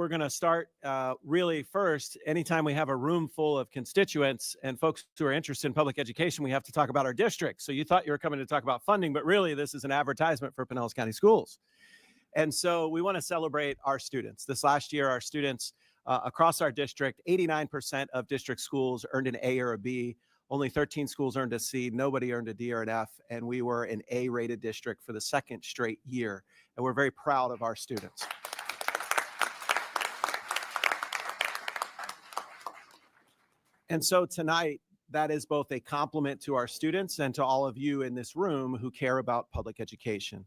we're going to start really first. Anytime we have a room full of constituents and folks who are interested in public education, we have to talk about our district. So you thought you were coming to talk about funding, but really this is an advertisement for Pinellas County Schools. And so we want to celebrate our students. This last year, our students across our district, 89% of district schools earned an A or a B. Only 13 schools earned a C. Nobody earned a D or an F. And we were an A-rated district for the second straight year. And we're very proud of our students. And so tonight, that is both a compliment to our students and to all of you in this room who care about public education.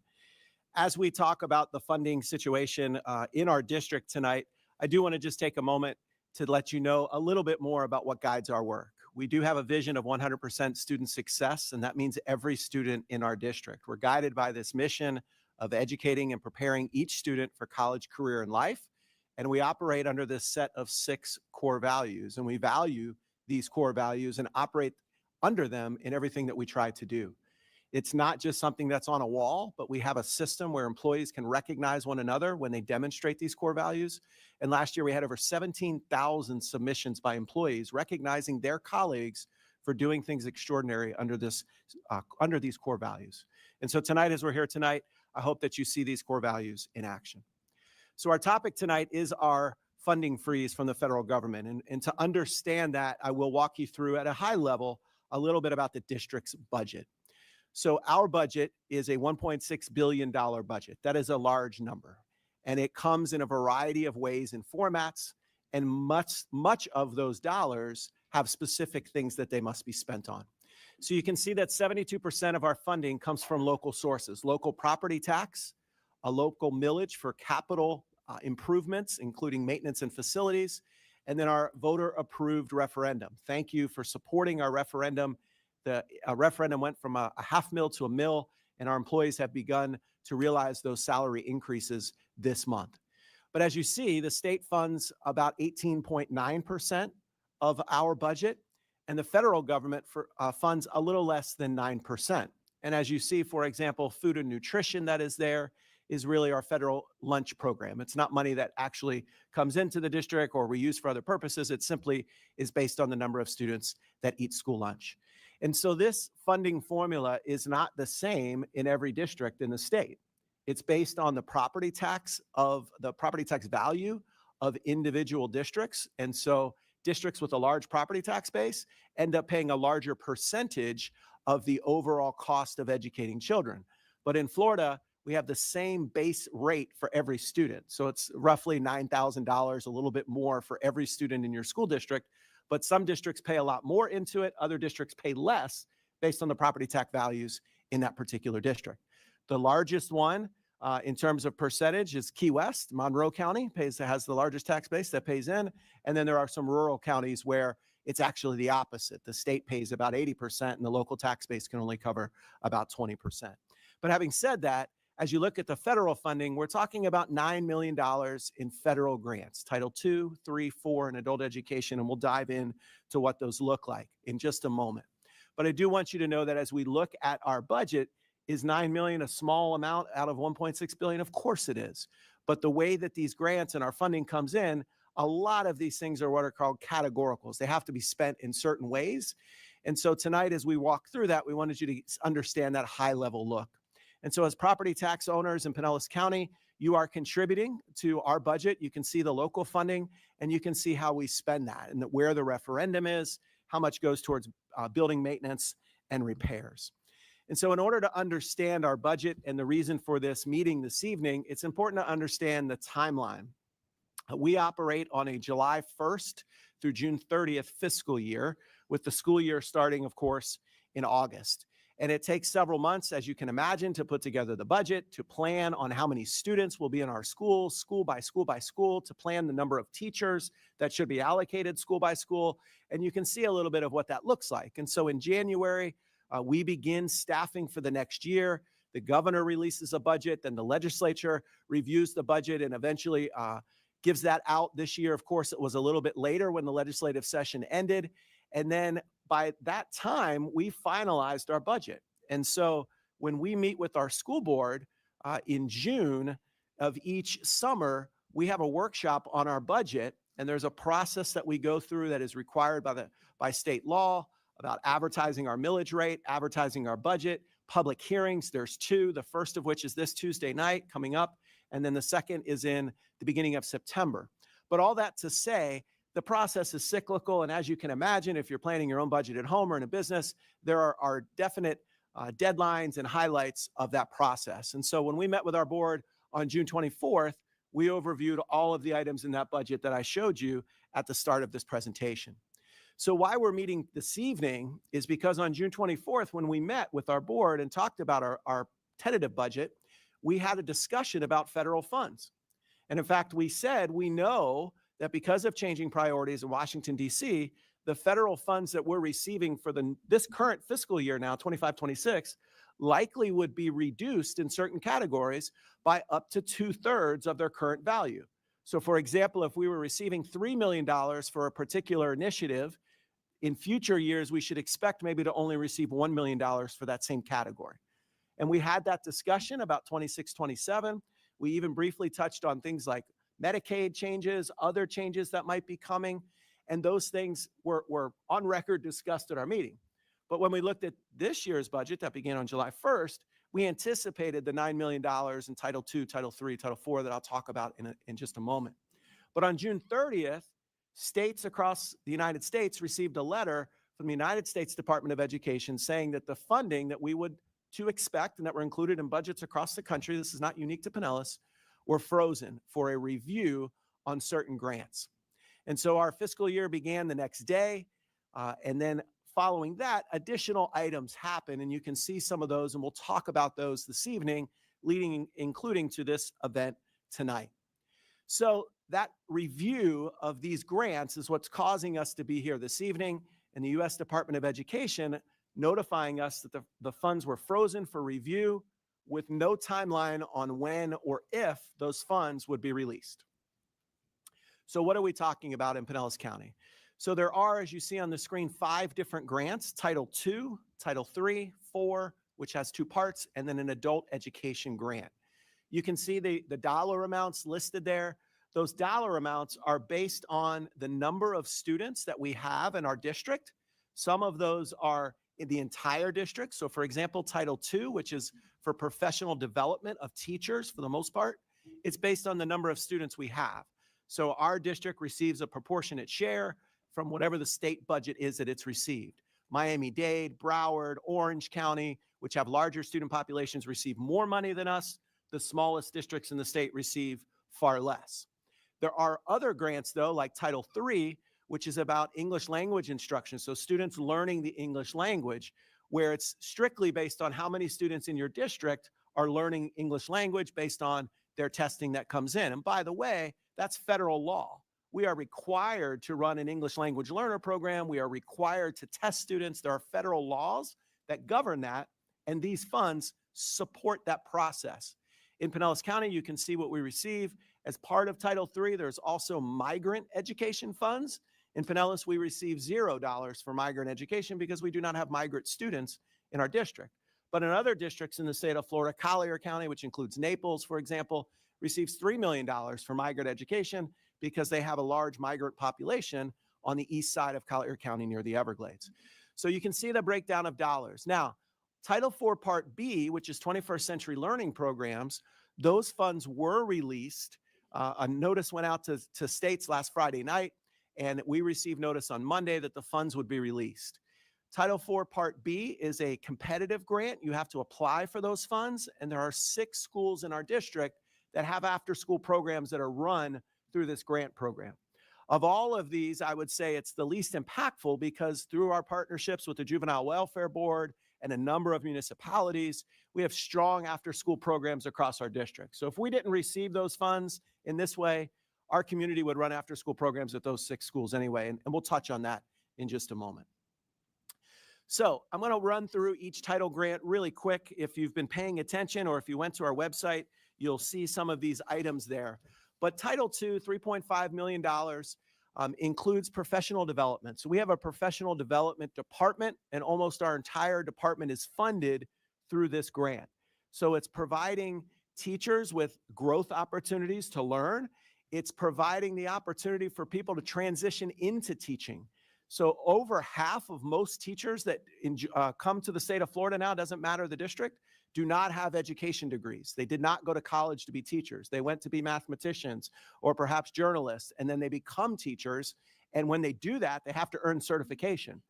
As we talk about the funding situation in our district tonight, I do want to just take a moment to let you know a little bit more about what guides our work. We do have a vision of 100% student success, and that means every student in our district. We're guided by this mission of educating and preparing each student for college, career, and life. And we operate under this set of 6 core values, and we value these core values and operate under them in everything that we try to do. It's not just something that's on a wall, but we have a system where employees can recognize one another when they demonstrate these core values. And last year we had over 17,000 submissions by employees recognizing their colleagues for doing things extraordinary under these core values. And so tonight, as we're here tonight, I hope that you see these core values in action. So our topic tonight is our funding freeze from the federal government. And to understand that, I will walk you through at a high level a little bit about the district's budget. So our budget is a $1.6 billion budget. That is a large number. And it comes in a variety of ways and formats. And much of those dollars have specific things that they must be spent on. So you can see that 72% of our funding comes from local sources: local property tax, a local millage for capital improvements, including maintenance and facilities, and then our voter-approved referendum. Thank you for supporting our referendum. The referendum went from a half mil to a mil, and our employees have begun to realize those salary increases this month. But as you see, the state funds about 18.9% of our budget, and the federal government funds a little less than 9%. And as you see, for example, food and nutrition that is there is really our federal lunch program. It's not money that actually comes into the district or we use for other purposes. It simply is based on the number of students that eat school lunch. And so this funding formula is not the same in every district in the state. It's based on the property tax value of individual districts. And so districts with a large property tax base end up paying a larger percentage of the overall cost of educating children. But in Florida, we have the same base rate for every student. So it's roughly $9,000, a little bit more for every student in your school district. But some districts pay a lot more into it. Other districts pay less based on the property tax values in that particular district. The largest one in terms of percentage is Key West. Monroe County has the largest tax base that pays in. And then there are some rural counties where it's actually the opposite. The state pays about 80% and the local tax base can only cover about 20%. But having said that, as you look at the federal funding, we're talking about $9 million in federal grants, Title II, III, IV, and adult education, and we'll dive in to what those look like in just a moment. But I do want you to know that as we look at our budget, is $9 million a small amount out of $1.6 billion? Of course it is. But the way that these grants and our funding comes in, a lot of these things are what are called categoricals. They have to be spent in certain ways. And so tonight, as we walk through that, we wanted you to understand that high-level look. And so as property tax owners in Pinellas County, you are contributing to our budget. You can see the local funding, and you can see how we spend that and where the referendum is, how much goes towards building maintenance and repairs. And so in order to understand our budget and the reason for this meeting this evening, it's important to understand the timeline. We operate on a July 1st through June 30th fiscal year, with the school year starting, of course, in August. And it takes several months, as you can imagine, to put together the budget, to plan on how many students will be in our schools, school by school by school, to plan the number of teachers that should be allocated school by school. And you can see a little bit of what that looks like. And so in January, we begin staffing for the next year. The governor releases a budget, then the legislature reviews the budget and eventually gives that out. This year, of course, it was a little bit later when the legislative session ended. And then by that time, we finalized our budget. And so when we meet with our school board in June of each summer, we have a workshop on our budget, and there's a process that we go through that is required by state law about advertising our millage rate, advertising our budget, public hearings. There's two, the first of which is this Tuesday night coming up, and then the second is in the beginning of September. But all that to say, the process is cyclical, and as you can imagine, if you're planning your own budget at home or in a business, there are definite deadlines and highlights of that process. And so when we met with our board on June 24th, we overviewed all of the items in that budget that I showed you at the start of this presentation. So why we're meeting this evening is because on June 24th, when we met with our board and talked about our tentative budget, we had a discussion about federal funds. And in fact, we said we know that because of changing priorities in Washington, D.C., the federal funds that we're receiving for this current fiscal year now, 25-26, likely would be reduced in certain categories by up to 2/3 of their current value. So for example, if we were receiving $3 million for a particular initiative, in future years, we should expect maybe to only receive $1 million for that same category. And we had that discussion about 26-27. We even briefly touched on things like Medicaid changes, other changes that might be coming, and those things were on record discussed at our meeting. But when we looked at this year's budget that began on July 1st, we anticipated the $9 million in Title II, Title III, Title IV that I'll talk about in just a moment. But on June 30th, states across the United States received a letter from the United States Department of Education saying that the funding that we would to expect and that were included in budgets across the country, this is not unique to Pinellas, were frozen for a review on certain grants. And so our fiscal year began the next day, and then following that, additional items happen, and you can see some of those, and we'll talk about those this evening, including to this event tonight. So that review of these grants is what's causing us to be here this evening, and the U.S. Department of Education notifying us that the funds were frozen for review with no timeline on when or if those funds would be released. So what are we talking about in Pinellas County? So there are, as you see on the screen, 5 different grants: Title II, Title III, IV, which has 2 parts, and then an adult education grant. You can see the dollar amounts listed there. Those dollar amounts are based on the number of students that we have in our district. Some of those are in the entire district. So for example, Title II, which is for professional development of teachers for the most part, it's based on the number of students we have. So our district receives a proportionate share from whatever the state budget is that it's received. Miami-Dade, Broward, Orange County, which have larger student populations, receive more money than us. The smallest districts in the state receive far less. There are other grants, though, like Title III, which is about English language instruction. So students learning the English language, where it's strictly based on how many students in your district are learning English language based on their testing that comes in. And by the way, that's federal law. We are required to run an English language learner program. We are required to test students. There are federal laws that govern that, and these funds support that process. In Pinellas County, you can see what we receive. As part of Title III, there's also migrant education funds. In Pinellas, we receive $0 for migrant education because we do not have migrant students in our district. But in other districts in the state of Florida, Collier County, which includes Naples, for example, receives $3 million for migrant education because they have a large migrant population on the east side of Collier County near the Everglades. So you can see the breakdown of dollars. Now, Title IV Part B, which is 21st Century Learning Programs, those funds were released. A notice went out to states last Friday night, and we received notice on Monday that the funds would be released. Title IV Part B is a competitive grant. You have to apply for those funds, and there are 6 schools in our district that have after-school programs that are run through this grant program. Of all of these, I would say it's the least impactful because through our partnerships with the Juvenile Welfare Board and a number of municipalities, we have strong after-school programs across our district. So if we didn't receive those funds in this way, our community would run after-school programs at those 6 schools anyway, and we'll touch on that in just a moment. So I'm going to run through each title grant really quick. If you've been paying attention or if you went to our website, you'll see some of these items there. But Title II, $3.5 million, includes professional development. So we have a professional development department, and almost our entire department is funded through this grant. So it's providing teachers with growth opportunities to learn. It's providing the opportunity for people to transition into teaching. So over half of most teachers that come to the state of Florida now, doesn't matter the district, do not have education degrees. They did not go to college to be teachers. They went to be mathematicians or perhaps journalists, and then they become teachers. And when they do that, they have to earn certification.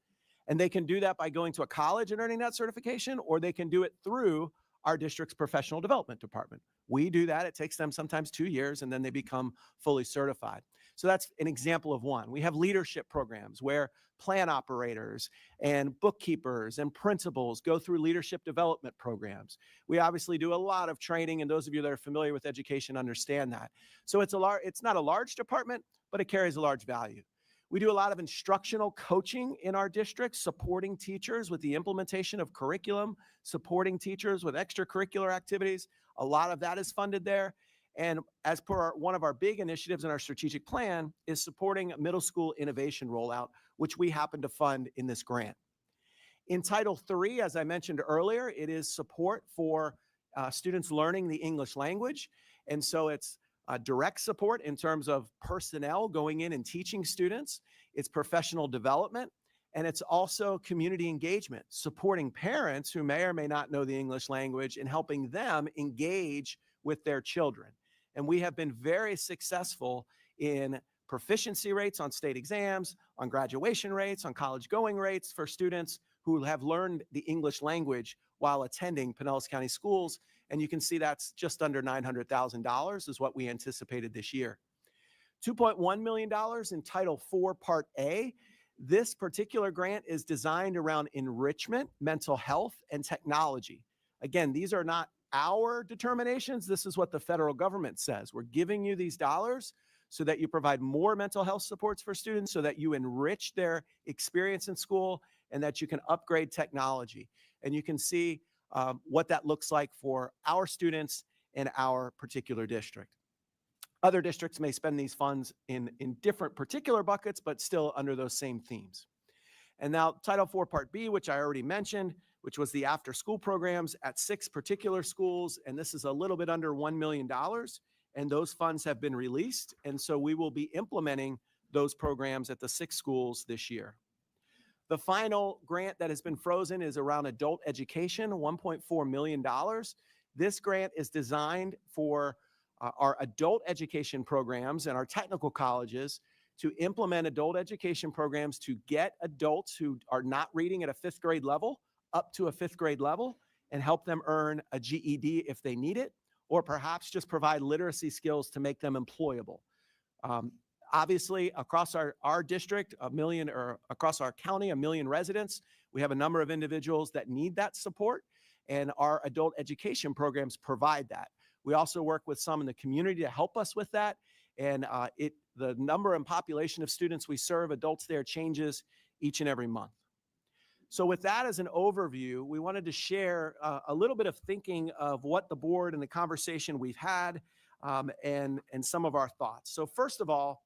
And they can do that by going to a college and earning that certification, or they can do it through our district's professional development department. We do that. It takes them sometimes 2 years, and then they become fully certified. So that's an example of one. We have leadership programs where plan operators and bookkeepers and principals go through leadership development programs. We obviously do a lot of training, and those of you that are familiar with education understand that. So it's not a large department, but it carries a large value. We do a lot of instructional coaching in our district, supporting teachers with the implementation of curriculum, supporting teachers with extracurricular activities. A lot of that is funded there. And as per one of our big initiatives in our strategic plan is supporting middle school innovation rollout, which we happen to fund in this grant. In Title III, as I mentioned earlier, it is support for students learning the English language. And so it's direct support in terms of personnel going in and teaching students. It's professional development, and it's also community engagement, supporting parents who may or may not know the English language and helping them engage with their children. And we have been very successful in proficiency rates on state exams, on graduation rates, on college going rates for students who have learned the English language while attending Pinellas County schools. And you can see that's just under $900,000 is what we anticipated this year. $2.1 million in Title IV Part A. This particular grant is designed around enrichment, mental health, and technology. Again, these are not our determinations. This is what the federal government says. We're giving you these dollars so that you provide more mental health supports for students, so that you enrich their experience in school, and that you can upgrade technology. And you can see what that looks like for our students in our particular district. Other districts may spend these funds in different particular buckets, but still under those same themes. And now Title IV Part B, which I already mentioned, which was the after school programs at 6 particular schools. And this is a little bit under $1 million. And those funds have been released. And so we will be implementing those programs at the 6 schools this year. The final grant that has been frozen is around adult education, $1.4 million. This grant is designed for our adult education programs and our technical colleges to implement adult education programs to get adults who are not reading at a 5th grade level up to a 5th grade level and help them earn a GED if they need it, or perhaps just provide literacy skills to make them employable. Obviously, across our district, or across our county, 1 million residents, we have a number of individuals that need that support, and our adult education programs provide that. We also work with some in the community to help us with that, and the number and population of students we serve, adults there, changes each and every month. So with that as an overview, we wanted to share a little bit of thinking of what the board and the conversation we've had and some of our thoughts. So first of all,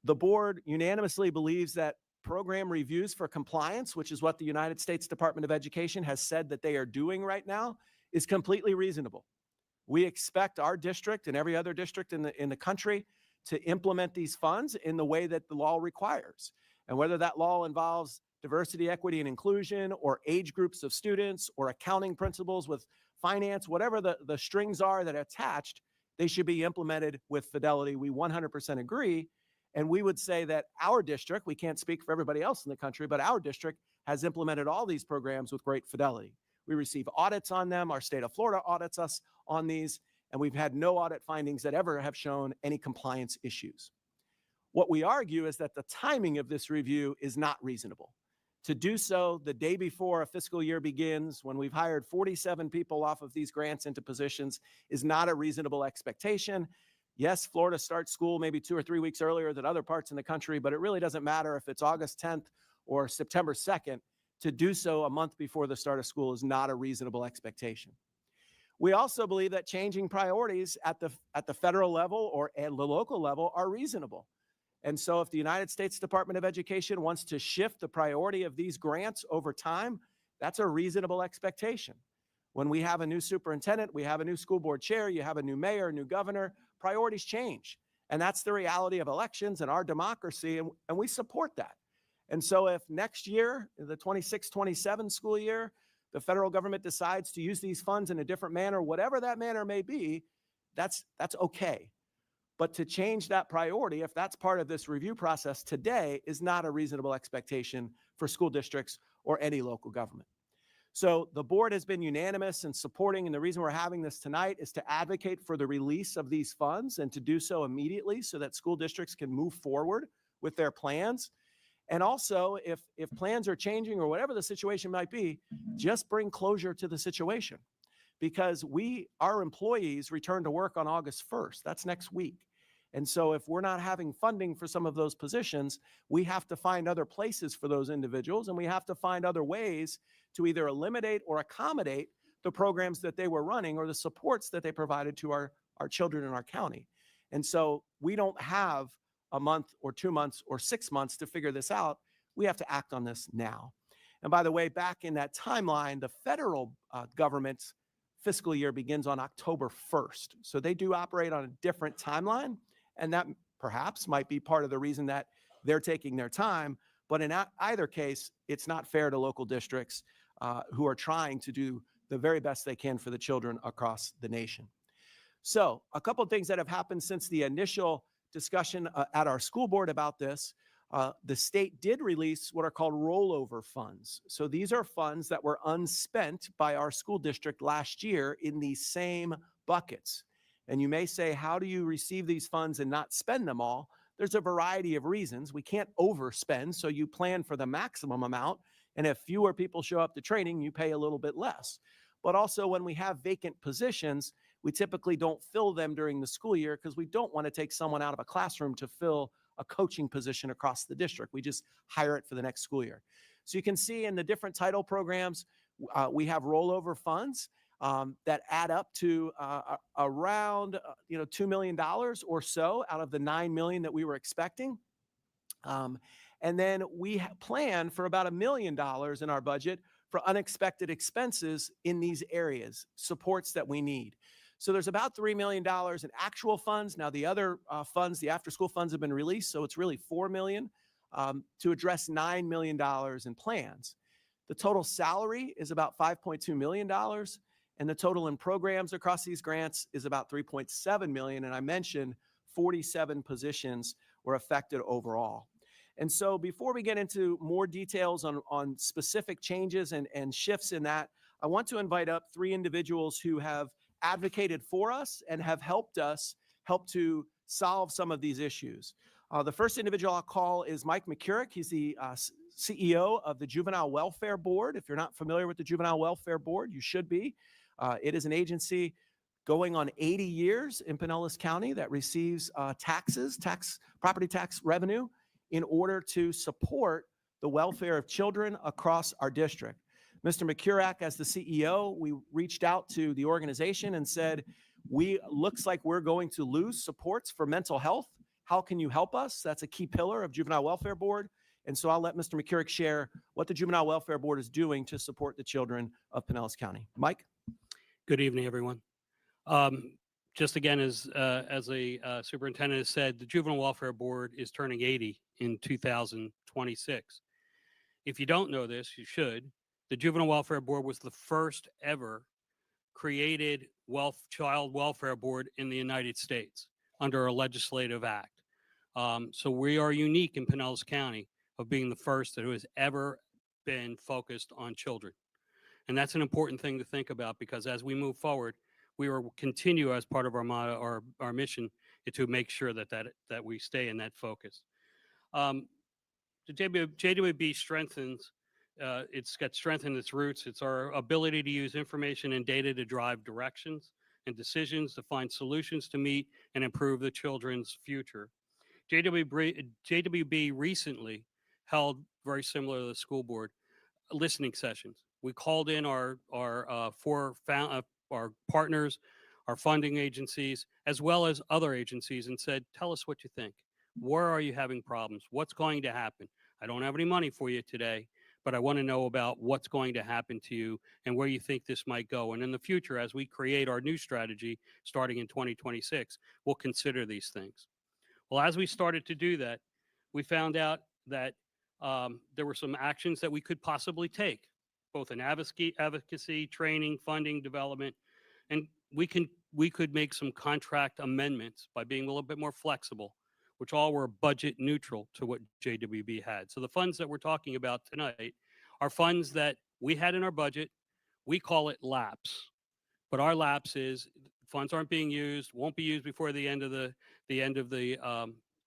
the board unanimously believes that program reviews for compliance, which is what the United States Department of Education has said that they are doing right now, is completely reasonable. We expect our district and every other district in the country to implement these funds in the way that the law requires. And whether that law involves diversity, equity, and inclusion, or age groups of students, or accounting principles with finance, whatever the strings are that are attached, they should be implemented with fidelity. We 100% agree. And we would say that our district, we can't speak for everybody else in the country, but our district has implemented all these programs with great fidelity. We receive audits on them. Our state of Florida audits us on these, and we've had no audit findings that ever have shown any compliance issues. What we argue is that the timing of this review is not reasonable. To do so the day before a fiscal year begins, when we've hired 47 people off of these grants into positions, is not a reasonable expectation. Yes, Florida starts school maybe 2 or 3 weeks earlier than other parts in the country, but it really doesn't matter if it's August 10th or September 2nd. To do so a month before the start of school is not a reasonable expectation. We also believe that changing priorities at the federal level or at the local level are reasonable. And so if the United States Department of Education wants to shift the priority of these grants over time, that's a reasonable expectation. When we have a new superintendent, we have a new school board chair, you have a new mayor, a new governor, priorities change. And that's the reality of elections and our democracy, and we support that. And so if next year, the 26-27 school year, the federal government decides to use these funds in a different manner, whatever that manner may be, that's okay. But to change that priority, if that's part of this review process today, is not a reasonable expectation for school districts or any local government. So the board has been unanimous in supporting, and the reason we're having this tonight is to advocate for the release of these funds and to do so immediately so that school districts can move forward with their plans. And also, if plans are changing or whatever the situation might be, just bring closure to the situation, because our employees return to work on August 1st. That's next week. And so if we're not having funding for some of those positions, we have to find other places for those individuals, and we have to find other ways to either eliminate or accommodate the programs that they were running or the supports that they provided to our children in our county. And so we don't have a month or 2 months or 6 months to figure this out. We have to act on this now. And by the way, back in that timeline, the federal government's fiscal year begins on October 1st. So they do operate on a different timeline, and that perhaps might be part of the reason that they're taking their time. But in either case, it's not fair to local districts who are trying to do the very best they can for the children across the nation. So a couple of things that have happened since the initial discussion at our school board about this. The state did release what are called rollover funds. So these are funds that were unspent by our school district last year in these same buckets. And you may say, how do you receive these funds and not spend them all? There's a variety of reasons. We can't overspend, so you plan for the maximum amount. And if fewer people show up to training, you pay a little bit less. But also when we have vacant positions, we typically don't fill them during the school year because we don't want to take someone out of a classroom to fill a coaching position across the district. We just hire it for the next school year. So you can see in the different title programs, we have rollover funds that add up to around $2 million or so out of the $9 million that we were expecting. And then we plan for about $1 million in our budget for unexpected expenses in these areas, supports that we need. So there's about $3 million in actual funds. Now the other funds, the after-school funds, have been released, so it's really $4 million to address $9 million in plans. The total salary is about $5.2 million, and the total in programs across these grants is about $3.7 million. And I mentioned 47 positions were affected overall. And so before we get into more details on specific changes and shifts in that, I want to invite up three individuals who have advocated for us and have helped us to solve some of these issues. The first individual I'll call is Mike McCurrick. He's the CEO of the Juvenile Welfare Board. If you're not familiar with the Juvenile Welfare Board, you should be. It is an agency going on 80 years in Pinellas County that receives property tax revenue in order to support the welfare of children across our district. Mr. McCurrick, as the CEO, we reached out to the organization and said, looks like we're going to lose supports for mental health. How can you help us? That's a key pillar of Juvenile Welfare Board. And so I'll let Mr. McCurrick share what the Juvenile Welfare Board is doing to support the children of Pinellas County. Mike? Good evening, everyone. Just again, as the superintendent has said, the Juvenile Welfare Board is turning 80 in 2026. If you don't know this, you should. The Juvenile Welfare Board was the first ever created child welfare board in the United States under a legislative act. So we are unique in Pinellas County of being the first that has ever been focused on children. And that's an important thing to think about, because as we move forward, we will continue as part of our motto, our mission, to make sure that we stay in that focus. The JWB strengthens. It's got strengthened its roots. It's our ability to use information and data to drive directions and decisions to find solutions to meet and improve the children's future. JWB recently held, very similar to the school board, listening sessions. We called in our partners, our funding agencies, as well as other agencies, and said, tell us what you think. Where are you having problems? What's going to happen? I don't have any money for you today, but I want to know about what's going to happen to you and where you think this might go. And in the future, as we create our new strategy starting in 2026, we'll consider these things. Well, as we started to do that, we found out that there were some actions that we could possibly take, both in advocacy, training, funding, development, and we could make some contract amendments by being a little bit more flexible, which all were budget neutral to what JWB had. So the funds that we're talking about tonight are funds that we had in our budget. We call it lapse, but our lapse is funds aren't being used, won't be used before the end of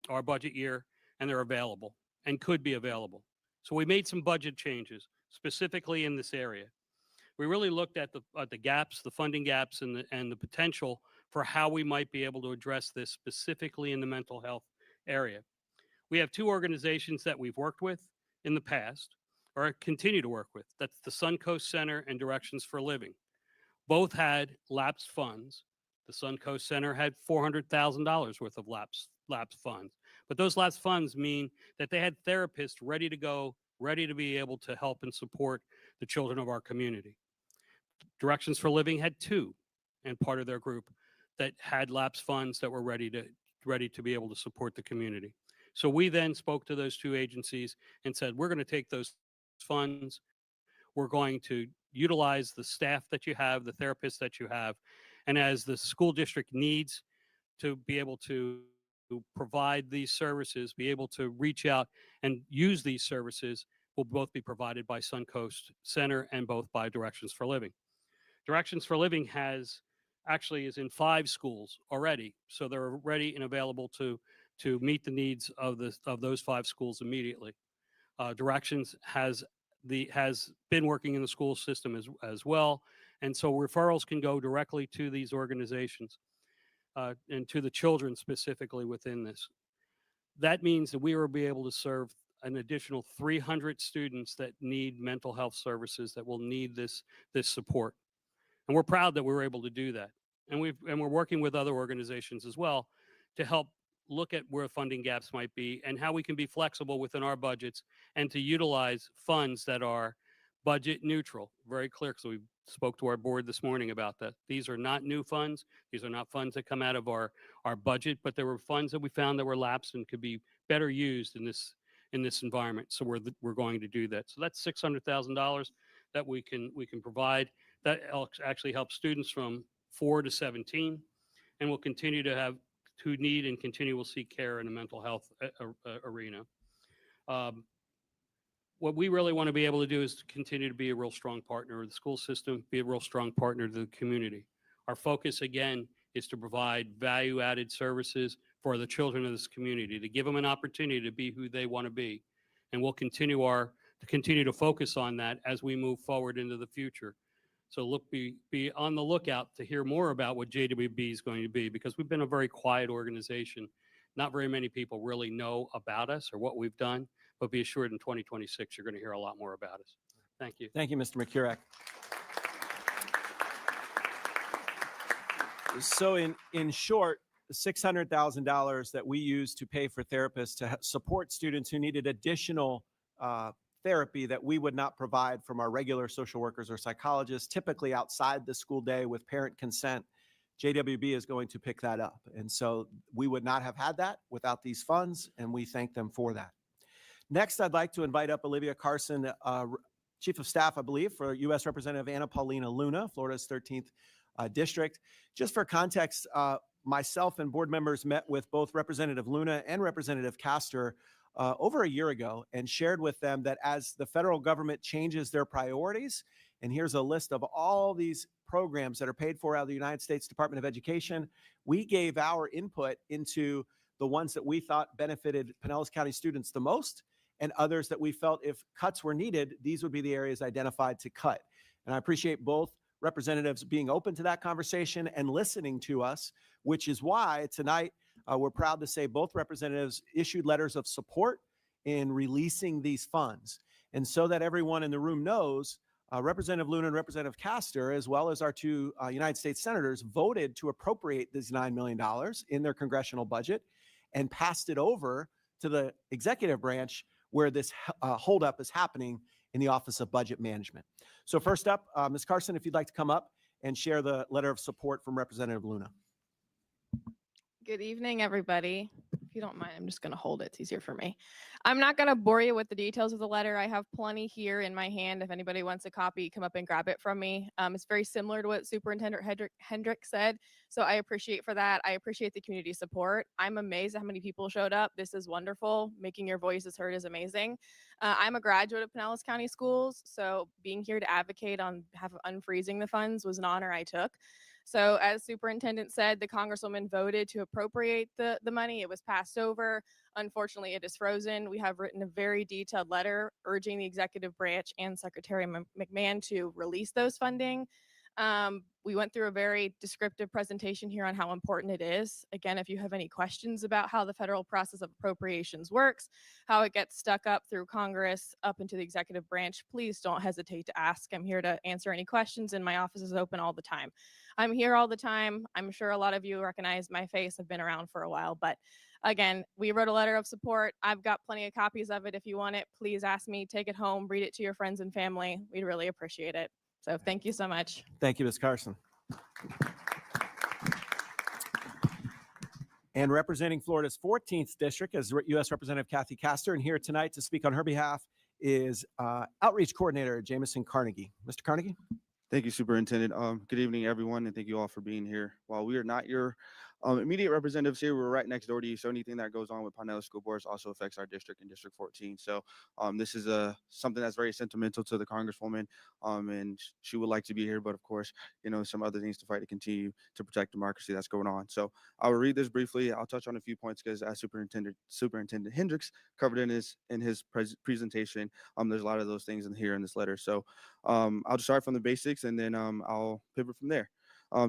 our budget year, and they're available and could be available. So we made some budget changes specifically in this area. We really looked at the gaps, the funding gaps, and the potential for how we might be able to address this specifically in the mental health area. We have two organizations that we've worked with in the past, or continue to work with. That's the Suncoast Center and Directions for Living. Both had lapsed funds. The Suncoast Center had $400,000 worth of lapsed funds. But those lapsed funds mean that they had therapists ready to go, ready to be able to help and support the children of our community. Directions for Living had two, and part of their group that had lapsed funds that were ready to be able to support the community. So we then spoke to those two agencies and said, we're going to take those funds, we're going to utilize the staff that you have, the therapists that you have, and as the school district needs to be able to provide these services, be able to reach out and use these services, will both be provided by Suncoast Center and both by Directions for Living. Directions for Living is in 5 schools already, so they're ready and available to meet the needs of those 5 schools immediately. Directions has been working in the school system as well, and so referrals can go directly to these organizations and to the children specifically within this. That means that we will be able to serve an additional 300 students that need mental health services, that will need this support. And we're proud that we were able to do that. And we're working with other organizations as well to help look at where funding gaps might be and how we can be flexible within our budgets and to utilize funds that are budget neutral. Very clear, because we spoke to our board this morning about that. These are not new funds. These are not funds that come out of our budget, but there were funds that we found that were lapsed and could be better used in this environment. So we're going to do that. So that's $600,000 that we can provide. That actually helps students from 4 to 17, and will continue to have who need and continue will seek care in the mental health arena. What we really want to be able to do is to continue to be a real strong partner of the school system, be a real strong partner to the community. Our focus, again, is to provide value-added services for the children of this community, to give them an opportunity to be who they want to be. And we'll continue to focus on that as we move forward into the future. So be on the lookout to hear more about what JWB is going to be, because we've been a very quiet organization. Not very many people really know about us or what we've done, but be assured in 2026, you're going to hear a lot more about us. Thank you. Thank you, Mr. McCurek. So in short, the $600,000 that we use to pay for therapists to support students who needed additional therapy that we would not provide from our regular social workers or psychologists, typically outside the school day with parent consent, JWB is going to pick that up. And so we would not have had that without these funds, and we thank them for that. Next, I'd like to invite up Olivia Carson, Chief of Staff, I believe, for U.S. Representative Anna Paulina Luna, Florida's 13th district. Just for context, myself and board members met with both Representative Luna and Representative Castor over a year ago and shared with them that as the federal government changes their priorities, and here's a list of all these programs that are paid for out of the United States Department of Education, we gave our input into the ones that we thought benefited Pinellas County students the most, and others that we felt if cuts were needed, these would be the areas identified to cut. And I appreciate both representatives being open to that conversation and listening to us, which is why tonight we're proud to say both representatives issued letters of support in releasing these funds. And so that everyone in the room knows, Representative Luna and Representative Castor, as well as our two United States senators, voted to appropriate this $9 million in their congressional budget and passed it over to the executive branch, where this holdup is happening in the Office of Budget Management. So first up, Ms. Carson, if you'd like to come up and share the letter of support from Representative Luna. Good evening, everybody. If you don't mind, I'm just going to hold it. It's easier for me. I'm not going to bore you with the details of the letter. I have plenty here in my hand. If anybody wants a copy, come up and grab it from me. It's very similar to what Superintendent Hendrick said. So I appreciate for that. I appreciate the community support. I'm amazed at how many people showed up. This is wonderful. Making your voices heard is amazing. I'm a graduate of Pinellas County Schools. So being here to advocate on behalf of unfreezing the funds was an honor I took. So as superintendent said, the Congresswoman voted to appropriate the money. It was passed over. Unfortunately, it is frozen. We have written a very detailed letter urging the executive branch and Secretary McMahon to release those funding. We went through a very descriptive presentation here on how important it is. Again, if you have any questions about how the federal process of appropriations works, how it gets stuck up through Congress up into the executive branch, please don't hesitate to ask. I'm here to answer any questions, and my office is open all the time. I'm here all the time. I'm sure a lot of you recognize my face. I've been around for a while, but again, we wrote a letter of support. I've got plenty of copies of it. If you want it, please ask me, take it home, read it to your friends and family. We'd really appreciate it. So thank you so much. Thank you, Ms. Carson. And representing Florida's 14th district is U.S. Representative Kathy Castor. And here tonight to speak on her behalf is Outreach Coordinator Jameson Carnegie. Mr. Carnegie. Thank you, Superintendent. Good evening, everyone, and thank you all for being here. While we are not your immediate representatives here, we're right next door to you, so anything that goes on with Pinellas School Boards also affects our district and District 14. So this is something that's very sentimental to the Congresswoman, and she would like to be here, but of course, some other things to fight to continue to protect democracy that's going on. So I will read this briefly. I'll touch on a few points because as Superintendent Hendricks covered in his presentation, there's a lot of those things here in this letter. So I'll just start from the basics and then I'll pivot from there.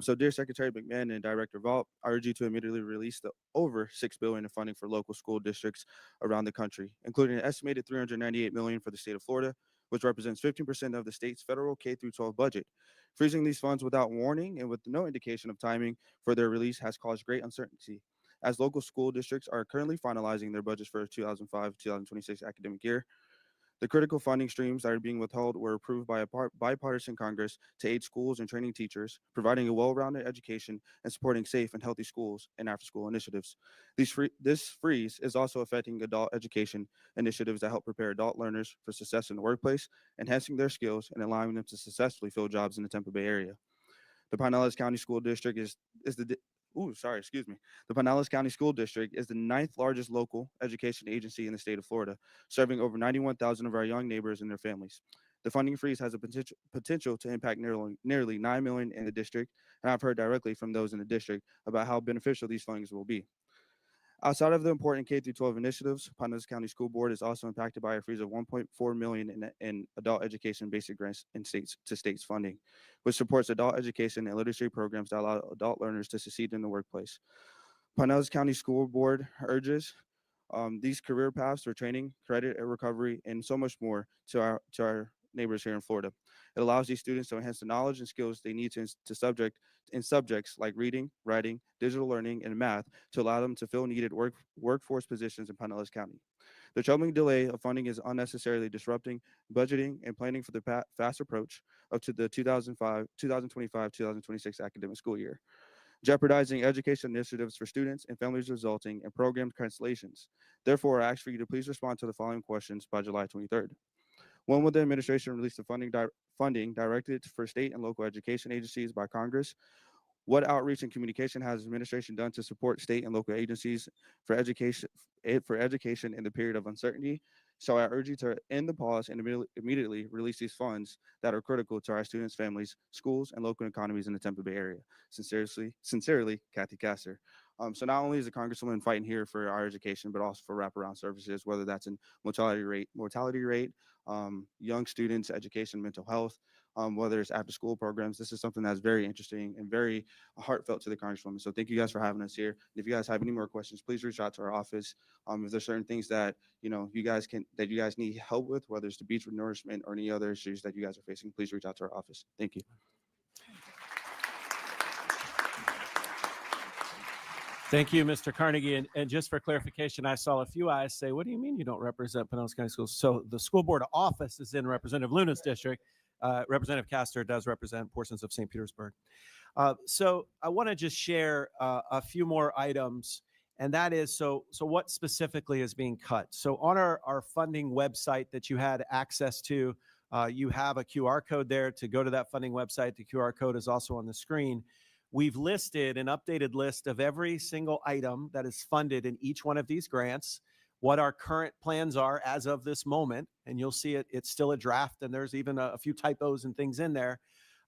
So dear Secretary McMahon and Director Vaught, I urge you to immediately release the over $6 billion in funding for local school districts around the country, including an estimated $398 million for the state of Florida, which represents 15% of the state's federal K-12 budget. Freezing these funds without warning and with no indication of timing for their release has caused great uncertainty, as local school districts are currently finalizing their budgets for 2025-2026 academic year. The critical funding streams that are being withheld were approved by a bipartisan Congress to aid schools and training teachers, providing a well-rounded education and supporting safe and healthy schools and after-school initiatives. This freeze is also affecting adult education initiatives that help prepare adult learners for success in the workplace, enhancing their skills and allowing them to successfully fill jobs in the Tampa Bay area. The Pinellas County School District the Pinellas County School District is the 9th largest local education agency in the state of Florida, serving over 91,000 of our young neighbors and their families. The funding freeze has a potential to impact nearly 9 million in the district, and I've heard directly from those in the district about how beneficial these fundings will be. Outside of the important K-12 initiatives, Pinellas County School Board is also impacted by a freeze of $1.4 million in adult education basic grants and states funding, which supports adult education and literacy programs that allow adult learners to succeed in the workplace. Pinellas County School Board urges these career paths for training, credit and recovery, and so much more to our neighbors here in Florida. It allows these students to enhance the knowledge and skills they need to subjects like reading, writing, digital learning, and math to allow them to fill needed workforce positions in Pinellas County. The troubling delay of funding is unnecessarily disrupting budgeting and planning for the fast approach up to the 2025-2026 academic school year, jeopardizing education initiatives for students and families, resulting in program cancellations. Therefore, I ask for you to please respond to the following questions by July 23rd. When will the administration release the funding directed for state and local education agencies by Congress? What outreach and communication has the administration done to support state and local agencies for education in the period of uncertainty? So I urge you to end the pause and immediately release these funds that are critical to our students, families, schools, and local economies in the Tampa Bay area. Sincerely, Kathy Castor. So not only is the Congresswoman fighting here for our education, but also for wraparound services, whether that's in mortality rate, young students, education, mental health, whether it's after school programs. This is something that's very interesting and very heartfelt to the Congresswoman. So thank you guys for having us here. If you guys have any more questions, please reach out to our office. If there's certain things that you guys need help with, whether it's the beach nourishment or any other issues that you guys are facing, please reach out to our office. Thank you. Thank you, Mr. Carnegie. And just for clarification, I saw a few eyes say, what do you mean you don't represent Pinellas County Schools? So the school board office is in Representative Luna's district. Representative Castor does represent portions of St. Petersburg. So I want to just share a few more items And that is, so what specifically is being cut? So on our funding website that you had access to, you have a QR code there to go to that funding website. The QR code is also on the screen. We've listed an updated list of every single item that is funded in each one of these grants, what our current plans are as of this moment. And you'll see it's still a draft, and there's even a few typos and things in there,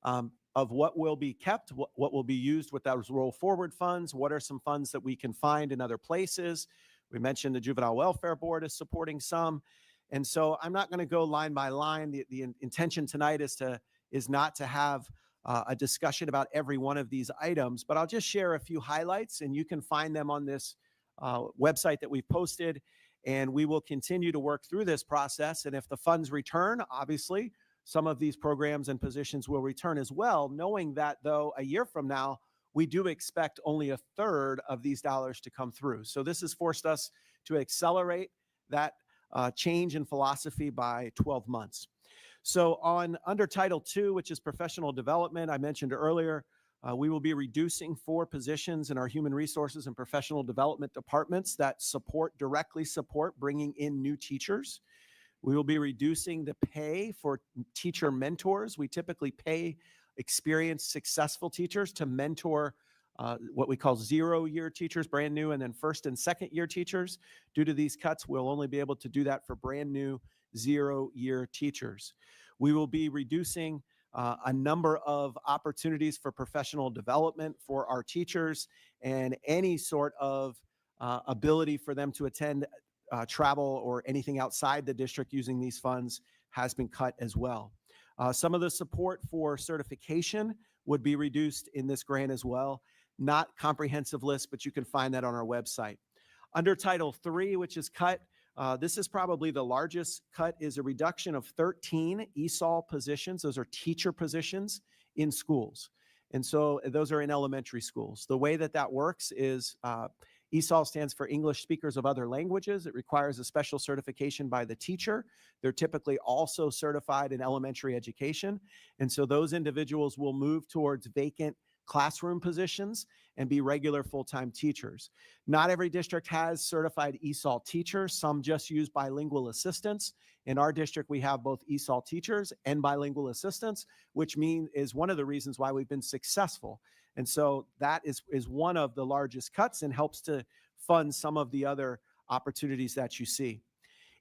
of what will be kept, what will be used with those roll forward funds, what are some funds that we can find in other places. We mentioned the Juvenile Welfare Board is supporting some. And so I'm not going to go line by line. The intention tonight is not to have a discussion about every one of these items, but I'll just share a few highlights, and you can find them on this website that we've posted. And we will continue to work through this process. And if the funds return, obviously, some of these programs and positions will return as well, knowing that, though, a year from now, we do expect only a third of these dollars to come through. So this has forced us to accelerate that change in philosophy by 12 months. So under Title II, which is professional development, I mentioned earlier, we will be reducing 4 positions in our human resources and professional development departments that directly support bringing in new teachers. We will be reducing the pay for teacher mentors. We typically pay experienced, successful teachers to mentor what we call 0-year teachers, brand new, and then 1st and 2nd year teachers. Due to these cuts, we'll only be able to do that for brand new 0-year teachers. We will be reducing a number of opportunities for professional development for our teachers, and any sort of ability for them to attend travel or anything outside the district using these funds has been cut as well. Some of the support for certification would be reduced in this grant as well. Not comprehensive list, but you can find that on our website. Under Title III, which is cut, this is probably the largest cut, is a reduction of 13 ESOL positions. Those are teacher positions in schools. And so those are in elementary schools. The way that works is ESOL stands for English Speakers of Other Languages. It requires a special certification by the teacher. They're typically also certified in elementary education. And so those individuals will move towards vacant classroom positions and be regular full-time teachers. Not every district has certified ESOL teachers. Some just use bilingual assistants. In our district, we have both ESOL teachers and bilingual assistants, which is one of the reasons why we've been successful. And so that is one of the largest cuts and helps to fund some of the other opportunities that you see.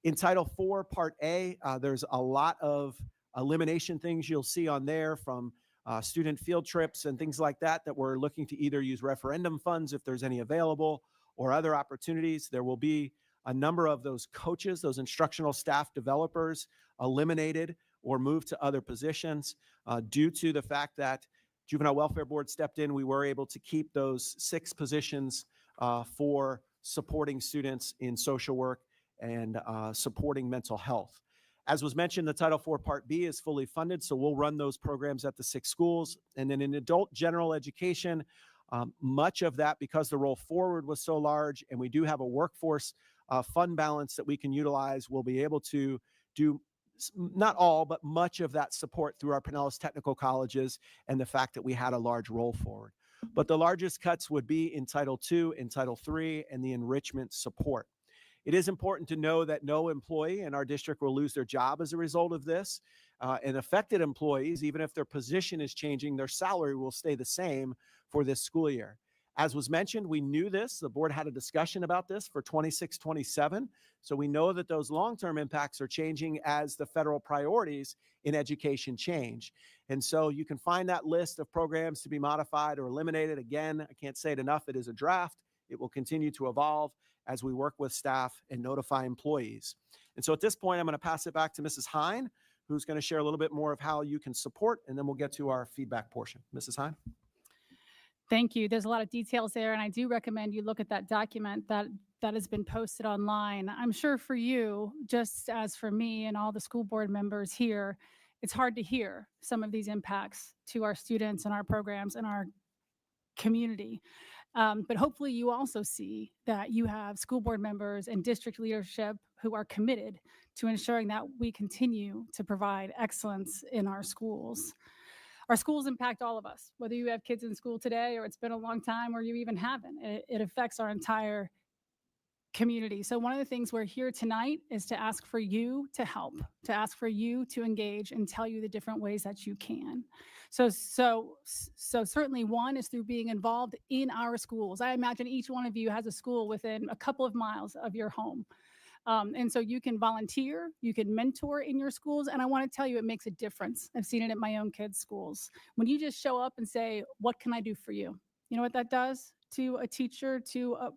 In Title IV, Part A, there's a lot of elimination things you'll see on there, from student field trips and things like that we're looking to either use referendum funds if there's any available, or other opportunities. There will be a number of those coaches, those instructional staff developers, eliminated or moved to other positions due to the fact that Juvenile Welfare Board stepped in. We were able to keep those 6 positions for supporting students in social work and supporting mental health. As was mentioned, the Title IV Part B is fully funded, so we'll run those programs at the 6 schools. And then in adult general education, much of that, because the roll forward was so large and we do have a workforce fund balance that we can utilize, we'll be able to do not all, but much of that support through our Pinellas Technical Colleges and the fact that we had a large roll forward. But the largest cuts would be in Title II, in Title III, and the enrichment support. It is important to know that no employee in our district will lose their job as a result of this. And affected employees, even if their position is changing, their salary will stay the same for this school year. As was mentioned, we knew this. The board had a discussion about this for 26-27. So we know that those long-term impacts are changing as the federal priorities in education change. And so you can find that list of programs to be modified or eliminated. Again, I can't say it enough. It is a draft. It will continue to evolve as we work with staff and notify employees. And so at this point, I'm going to pass it back to Mrs. Hine, who's going to share a little bit more of how you can support, and then we'll get to our feedback portion. Mrs. Hine? Thank you. There's a lot of details there, and I do recommend you look at that document that has been posted online. I'm sure for you, just as for me and all the school board members here, it's hard to hear some of these impacts to our students and our programs and our community. But hopefully you also see that you have school board members and district leadership who are committed to ensuring that we continue to provide excellence in our schools. our schools impact all of us, whether you have kids in school today or it's been a long time or you even haven't. It affects our entire community. So one of the things we're here tonight is to ask for you to help, to ask for you to engage and tell you the different ways that you can. So certainly one is through being involved in our schools. I imagine each one of you has a school within a couple of miles of your home. And so you can volunteer, you can mentor in your schools. And I want to tell you, it makes a difference. I've seen it at my own kids' schools. When you just show up and say, what can I do for you? You know what that does to a teacher, to a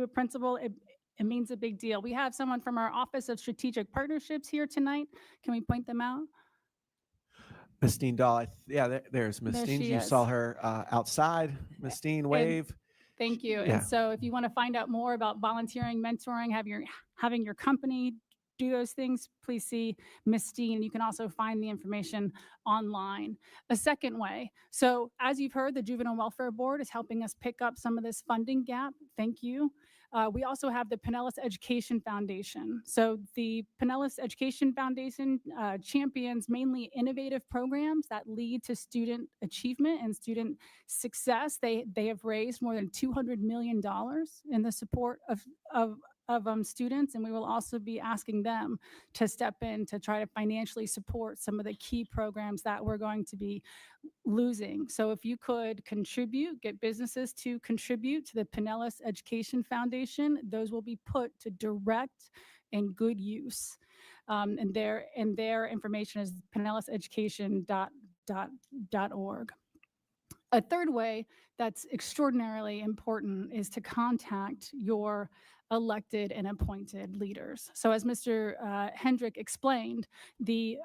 principal? It means a big deal. We have someone from our Office of Strategic Partnerships here tonight. Can we point them out? Miss Dean Dahl, there's Miss There Dean. she You is. saw her outside. Miss Dean, wave. Thank you. Yeah. And so if you want to find out more about volunteering, mentoring, having your company do those things, please see Miss Dean. You can also find the information online. A second way, so as you've heard, the Juvenile Welfare Board is helping us pick up some of this funding gap. Thank you. We also have the Pinellas Education Foundation. So the Pinellas Education Foundation champions mainly innovative programs that lead to student achievement and student success. They have raised more than $200 million in the support of students, and we will also be asking them to step in to try to financially support some of the key programs that we're going to be losing. So if you could contribute, get businesses to contribute to the Pinellas Education Foundation, those will be put to direct and good use. And their information is pinellaseducation.org. A third way that's extraordinarily important is to contact your elected and appointed leaders. So as Mr. Hendrick explained, the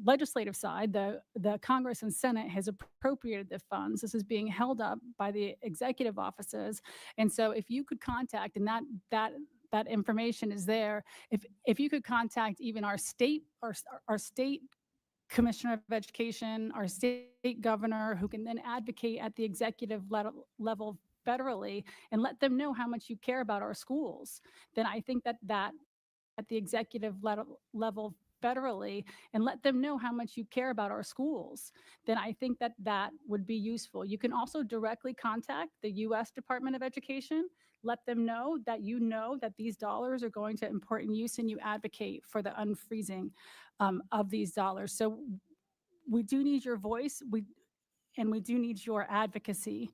legislative side, the Congress and Senate has appropriated the funds. This is being held up by the executive offices. And so if you could contact, and that information is there, if you could contact even our state Commissioner of Education, our state governor, who can then advocate at the executive level federally and let them know how much you care about our schools, then I think that at the executive level federally and let them know how much you care about our schools, then I think that would be useful. You can also directly contact the U.S. Department of Education. Let them know that you know that these dollars are going to important use and you advocate for the unfreezing of these dollars. So we do need your voice, and we do need your advocacy.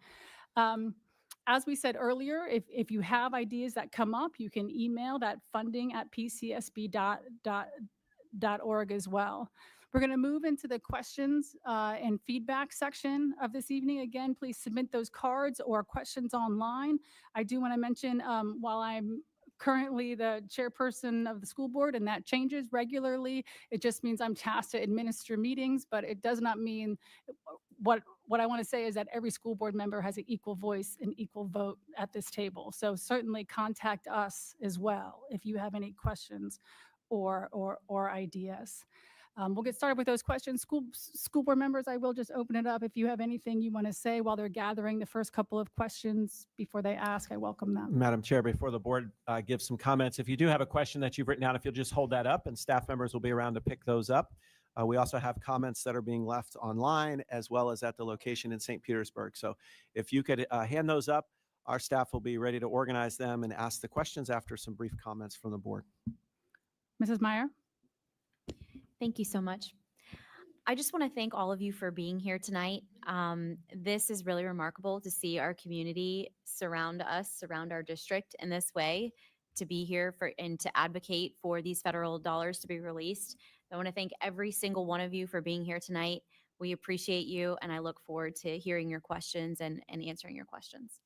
As we said earlier, if you have ideas that come up, you can email that funding@pcsb.org as well. We're going to move into the questions and feedback section of this evening. Again, please submit those cards or questions online. I do want to mention, while I'm currently the chairperson of the school board, and that changes regularly, it just means I'm tasked to administer meetings, but it does not mean what I want to say is that every school board member has an equal voice and equal vote at this table. So certainly contact us as well if you have any questions or ideas. We'll get started with those questions. School board members, I will just open it up. If you have anything you want to say while they're gathering the first couple of questions before they ask, I welcome them. Madam Chair, before the board gives some comments, if you do have a question that you've written down, if you'll just hold that up, and staff members will be around to pick those up. We also have comments that are being left online as well as at the location in St. Petersburg. So if you could hand those up, our staff will be ready to organize them and ask the questions after some brief comments from the board. Mrs. Meyer? Thank you so much. I just want to thank all of you for being here tonight. This is really remarkable to see our community surround our district in this way, to be here and to advocate for these federal dollars to be released. I want to thank every single one of you for being here tonight. We appreciate you, and I look forward to hearing your questions and answering your questions.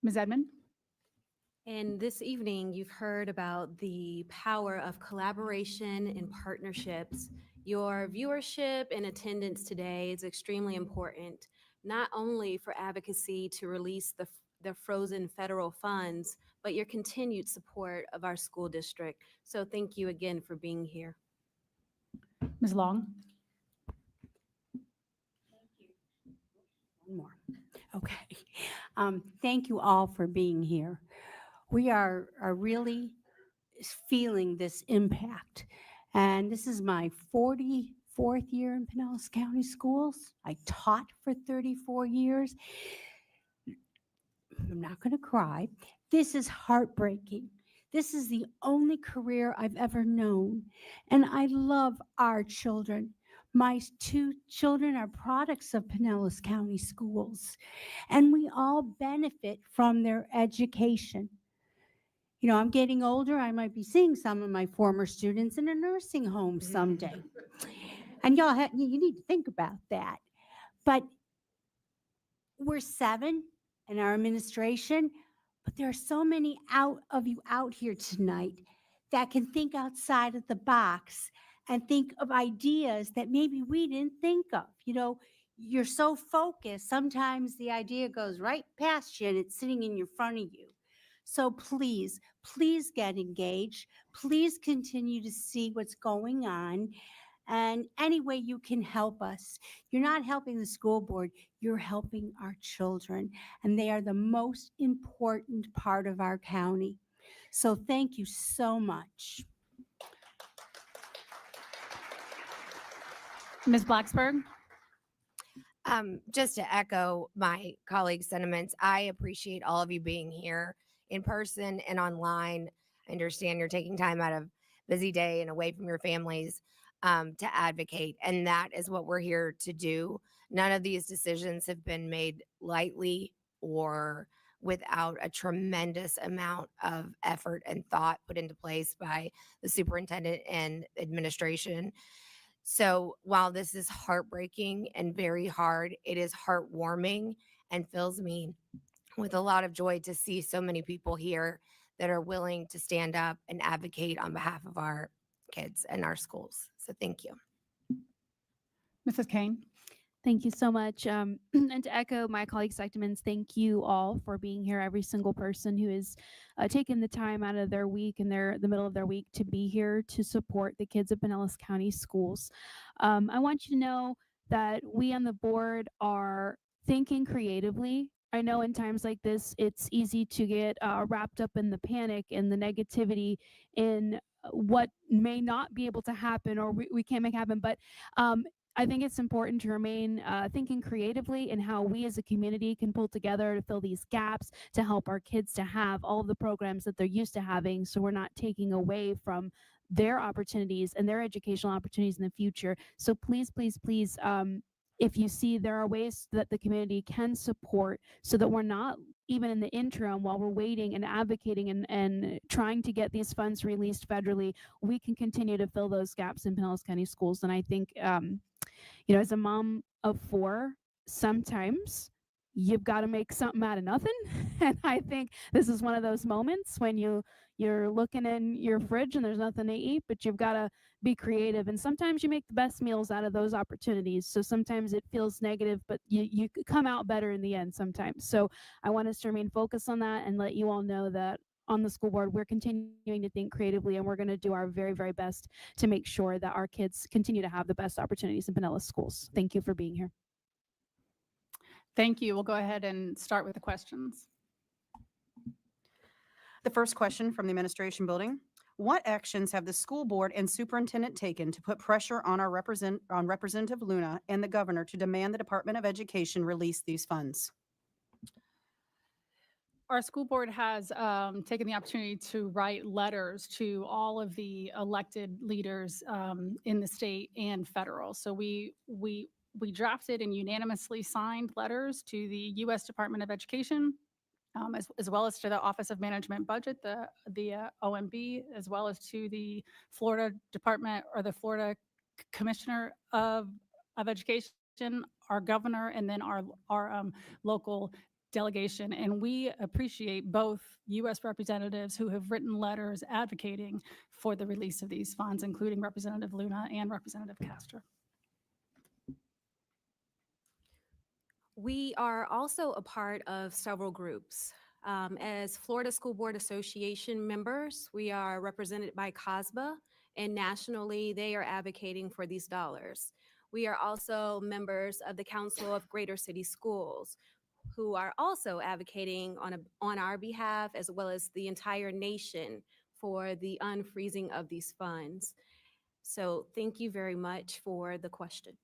Ms. Edmond? And this evening, you've heard about the power of collaboration and partnerships. Your viewership and attendance today is extremely important, not only for advocacy to release the frozen federal funds, but your continued support of our school district. So thank you again for being here. Ms. Long? One more. Okay. Thank you all for being here. We are really feeling this impact. And this is my 44th 4th year in Pinellas County Schools. I taught for 34 years. I'm not going to cry. This is heartbreaking. This is the only career I've ever known. And I love our children. My 2 children are products of Pinellas County Schools, and we all benefit from their education. You know, I'm getting older. I might be seeing some of my former students in a nursing home someday. And y'all, you need to think about that. But we're 7 in our administration, but there are so many of you out here tonight that can think outside of the box and think of ideas that maybe we didn't think of. You know, you're so focused, sometimes the idea goes right past you and it's sitting in your front of you. So please, please get engaged. Please continue to see what's going on. And any way you can help us. You're not helping the school board, you're helping our children. And they are the most important part of our county. So thank you so much. Ms. Blacksburg? Just to echo my colleagues' sentiments, I appreciate all of you being here in person and online. I understand you're taking time out of busy day and away from your families to advocate, and that is what we're here to do. None of these decisions have been made lightly or without a tremendous amount of effort and thought put into place by the superintendent and administration. So while this is heartbreaking and very hard, it is heartwarming and fills me with a lot of joy to see so many people here that are willing to stand up and advocate on behalf of our kids and our schools. So thank you. Mrs. Kane? Thank you so much. And to echo my colleague Seitemans, thank you all for being here. Every single person who has taken the time out of their week and the middle of their week to be here to support the kids of Pinellas County Schools. I want you to know that we on the board are thinking creatively. I know in times like this, it's easy to get wrapped up in the panic and the negativity in what may not be able to happen or we can't make happen. But I think it's important to remain thinking creatively in how we as a community can pull together to fill these gaps, to help our kids to have all of the programs that they're used to having, so we're not taking away from their opportunities and their educational opportunities in the future. So please, please, please, if you see there are ways that the community can support so that we're not, even in the interim, while we're waiting and advocating and trying to get these funds released federally, we can continue to fill those gaps in Pinellas County Schools. And I think, you know, as a mom of 4, sometimes you've got to make something out of nothing. And I think this is one of those moments when you're looking in your fridge and there's nothing to eat, but you've got to be creative. And sometimes you make the best meals out of those opportunities. So sometimes it feels negative, but you come out better in the end sometimes. So I want us to remain focused on that and let you all know that on the school board, we're continuing to think creatively, and we're going to do our very, very best to make sure that our kids continue to have the best opportunities in Pinellas schools. Thank you for being here. Thank you. We'll go ahead and start with the questions. The first question from the administration building: what actions have the school board and superintendent taken to put pressure on our Representative Luna and the governor to demand the Department of Education release these funds? Our school board has taken the opportunity to write letters to all of the elected leaders in the state and federal. So we drafted and unanimously signed letters to the U.S. Department of Education, as well as to the Office of Management Budget, the OMB, as well as to the Florida Department or the Florida Commissioner of Education, our governor, and then our local delegation. And we appreciate both U.S. representatives who have written letters advocating for the release of these funds, including Representative Luna and Representative Castor. We are also a part of several groups. As Florida School Board Association members, we are represented by COSBA, and nationally, they are advocating for these dollars. We are also members of the Council of Greater City Schools, who are also advocating on our behalf, as well as the entire nation, for the unfreezing of these funds. So thank you very much for the question.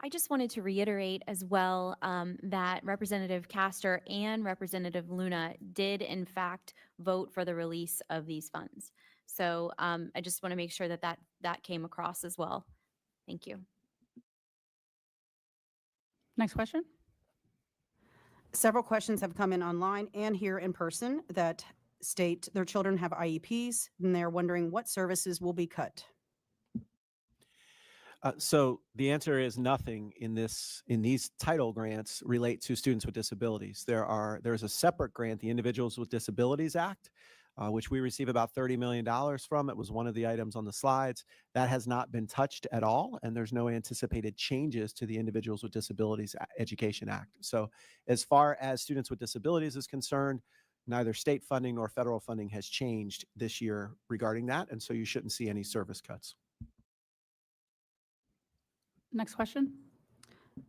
I just wanted to reiterate as well that Representative Castor and Representative Luna did in fact vote for the release of these funds. So I just want to make sure that that came across as well. Thank you. Next question. Several questions have come in online and here in person that state their children have IEPs and they're wondering what services will be cut. So the answer is nothing in these title grants relate to students with disabilities. There's a separate grant, the Individuals with Disabilities Act, which we receive about $30 million from. It was one of the items on the slides. That has not been touched at all, and there's no anticipated changes to the Individuals with Disabilities Education Act. So as far as students with disabilities is concerned, neither state funding nor federal funding has changed this year regarding that, and so you shouldn't see any service cuts. Next question.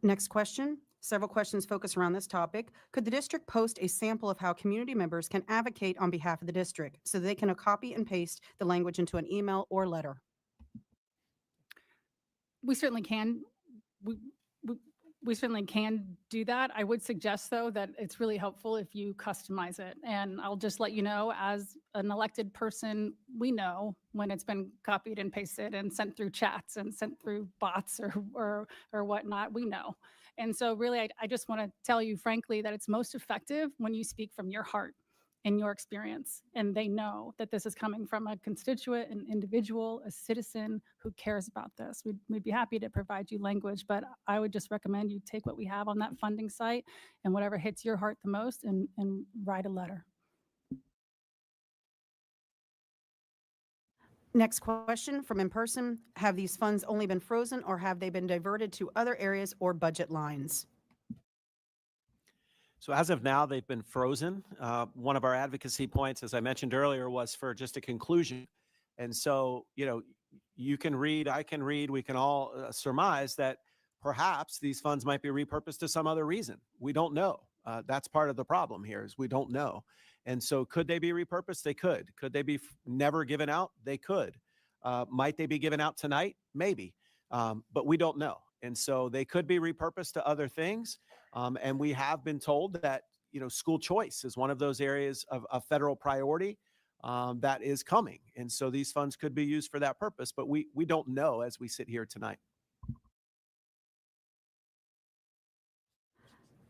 Next question. Several questions focus around this topic. Could the district post a sample of how community members can advocate on behalf of the district so they can copy and paste the language into an email or letter? We certainly can. We certainly can do that. I would suggest, though, that it's really helpful if you customize it. And I'll just let you know, as an elected person, we know when it's been copied and pasted and sent through chats and sent through bots or whatnot. We know. And so really, I just want to tell you, frankly, that it's most effective when you speak from your heart and your experience, and they know that this is coming from a constituent, an individual, a citizen who cares about this. We'd be happy to provide you language, but I would just recommend you take what we have on that funding site and whatever hits your heart the most and write a letter. Next question from in person. Have these funds only been frozen or have they been diverted to other areas or budget lines? So as of now, they've been frozen. One of our advocacy points, as I mentioned earlier, was for just a conclusion. And so, you can read, I can read, we can all surmise that perhaps these funds might be repurposed to some other reason. We don't know. That's part of the problem here, is we don't know. And so could they be repurposed? They could. Could they be never given out? They could. Might they be given out tonight? Maybe. But we don't know. And so they could be repurposed to other things. And we have been told that, school choice is one of those areas of federal priority that is coming. And so these funds could be used for that purpose, but we don't know as we sit here tonight.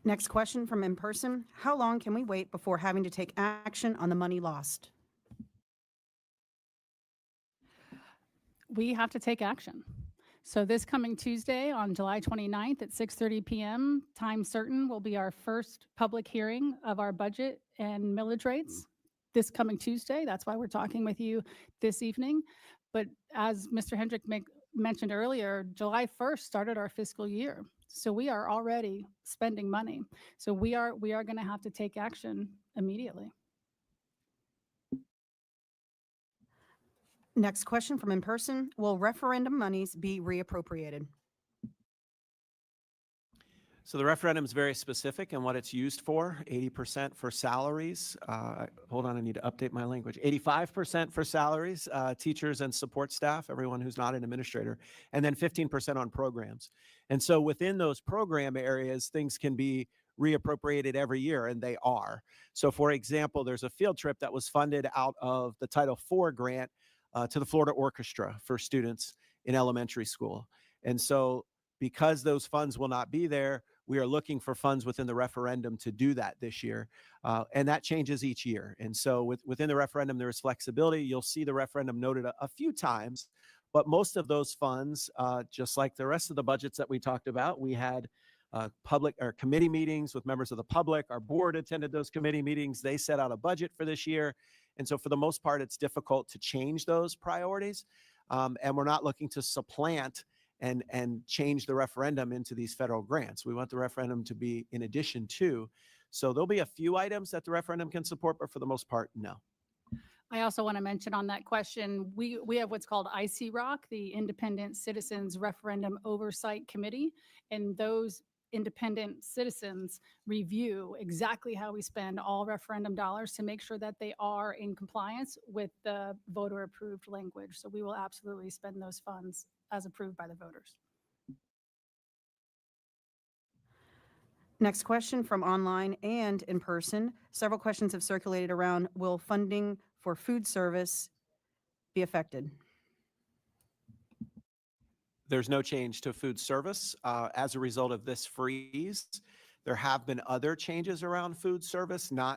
Next question from in person. How long can we wait before having to take action on the money lost? We have to take action. So this coming Tuesday on July 29th at 6:30 p.m., time certain, will be our first public hearing of our budget and millage rates. This coming Tuesday, that's why we're talking with you this evening. But as Mr. Hendrick mentioned earlier, July 1st started our fiscal year. So we are already spending money. So we are going to have to take action immediately. Next question from in person. Will referendum monies be reappropriated? So the referendum is very specific in what it's used for. 80% for salaries. Hold on, I need to update my language. 85% for salaries, teachers and support staff, everyone who's not an administrator, and then 15% on programs. And so within those program areas, things can be reappropriated every year, and they are. So for example, there's a field trip that was funded out of the Title IV grant to the Florida Orchestra for students in elementary school. And so because those funds will not be there, we are looking for funds within the referendum to do that this year. And that changes each year. And so within the referendum, there is flexibility. You'll see the referendum noted a few times, but most of those funds, just like the rest of the budgets that we talked about, we had public or committee meetings with members of the public. Our board attended those committee meetings. They set out a budget for this year. And so for the most part, it's difficult to change those priorities. And we're not looking to supplant and change the referendum into these federal grants. We want the referendum to be in addition to. So there'll be a few items that the referendum can support, but for the most part, no. I also want to mention on that question, we have what's called ICROC, the Independent Citizens Referendum Oversight Committee, and those independent citizens review exactly how we spend all referendum dollars to make sure that they are in compliance with the voter approved language. So we will absolutely spend those funds as approved by the voters. Next question from online and in person. Several questions have circulated around, will funding for food service be affected? There's no change to food service as a result of this freeze. There have been other changes around food service, none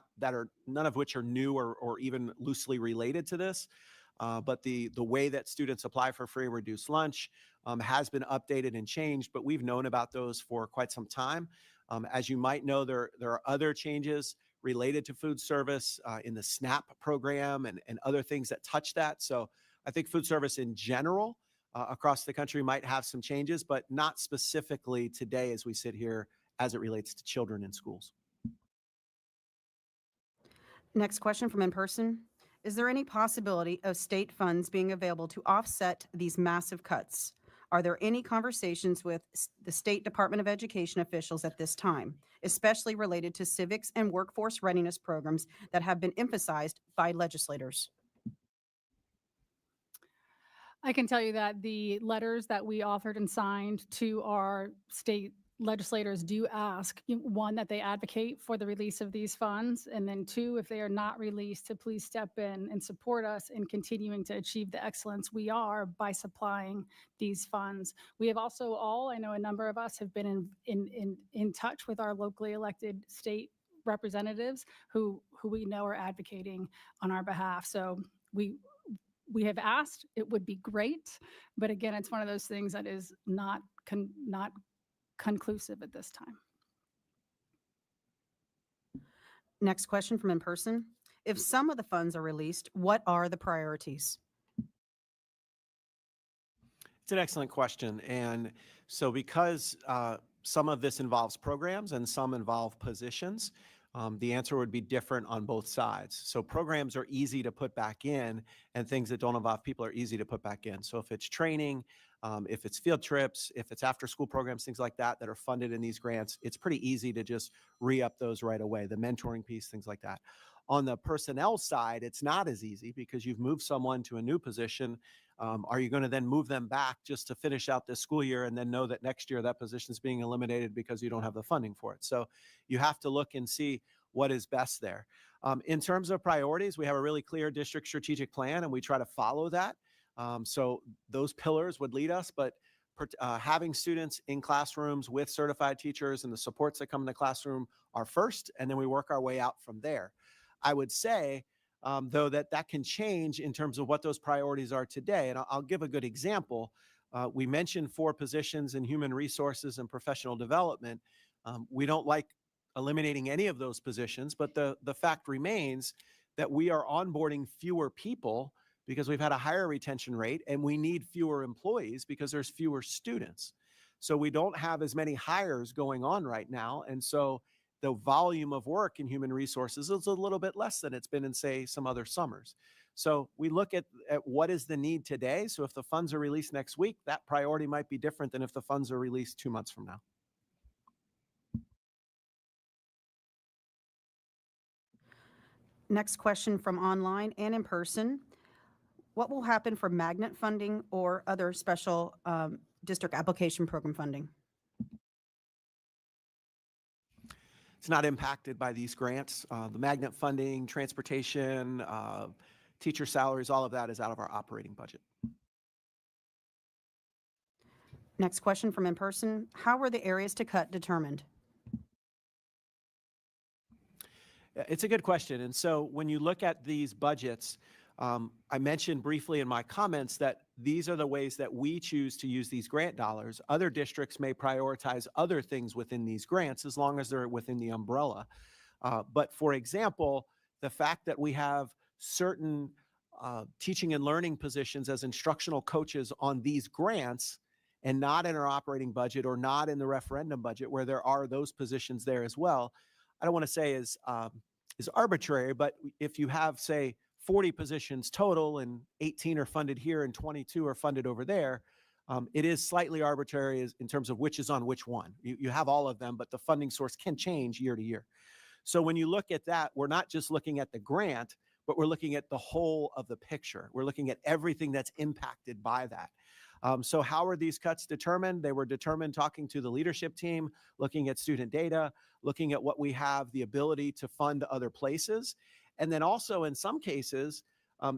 of which are new or even loosely related to this. But the way that students apply for free and reduced lunch has been updated and changed, but we've known about those for quite some time. As you might know, there are other changes related to food service in the SNAP program and other things that touch that. So I think food service in general across the country might have some changes, but not specifically today as we sit here as it relates to children in schools. Next question from in person. Is there any possibility of state funds being available to offset these massive cuts? Are there any conversations with the State Department of Education officials at this time, especially related to civics and workforce readiness programs that have been emphasized by legislators? I can tell you that the letters that we authored and signed to our state legislators do ask, one, that they advocate for the release of these funds, and then two, if they are not released, to please step in and support us in continuing to achieve the excellence we are by supplying these funds. We have also I know a number of us have been in touch with our locally elected state representatives who we know are advocating on our behalf. So we have asked. It would be great, but again, it's one of those things that is not conclusive at this time. Next question from in person. If some of the funds are released, what are the priorities? It's an excellent question. And so because some of this involves programs and some involve positions, the answer would be different on both sides. So programs are easy to put back in, and things that don't involve people are easy to put back in. So if it's training, if it's field trips, if it's after school programs, things like that are funded in these grants, it's pretty easy to just re-up those right away, the mentoring piece, things like that. On the personnel side, it's not as easy because you've moved someone to a new position. Are you going to then move them back just to finish out this school year and then know that next year that position is being eliminated because you don't have the funding for it? So you have to look and see what is best there. In terms of priorities, we have a really clear district strategic plan and we try to follow that. So those pillars would lead us, but having students in classrooms with certified teachers and the supports that come in the classroom are first, and then we work our way out from there. I would say, though, that can change in terms of what those priorities are today. And I'll give a good example. We mentioned 4 positions in human resources and professional development. We don't like eliminating any of those positions, but the fact remains that we are onboarding fewer people because we've had a higher retention rate, and we need fewer employees because there's fewer students. So we don't have as many hires going on right now. And so the volume of work in human resources is a little bit less than it's been in, say, some other summers. So we look at what is the need today. So if the funds are released next week, that priority might be different than if the funds are released 2 months from now. Next question from online and in person. What will happen for magnet funding or other special district application program funding? It's not impacted by these grants. The magnet funding, transportation, teacher salaries, all of that is out of our operating budget. Next question from in person. How were the areas to cut determined? It's a good question. And so when you look at these budgets, I mentioned briefly in my comments that these are the ways that we choose to use these grant dollars. Other districts may prioritize other things within these grants as long as they're within the umbrella. But for example, the fact that we have certain teaching and learning positions as instructional coaches on these grants and not in our operating budget or not in the referendum budget where there are those positions there as well, I don't want to say is arbitrary, but if you have, say, 40 positions total and 18 are funded here and 22 are funded over there, It is slightly arbitrary in terms of which is on which one. You have all of them, but the funding source can change year to year. So when you look at that, we're not just looking at the grant, but we're looking at the whole of the picture. We're looking at everything that's impacted by that. So how are these cuts determined? They were determined talking to the leadership team, looking at student data, looking at what we have the ability to fund other places. And then also in some cases,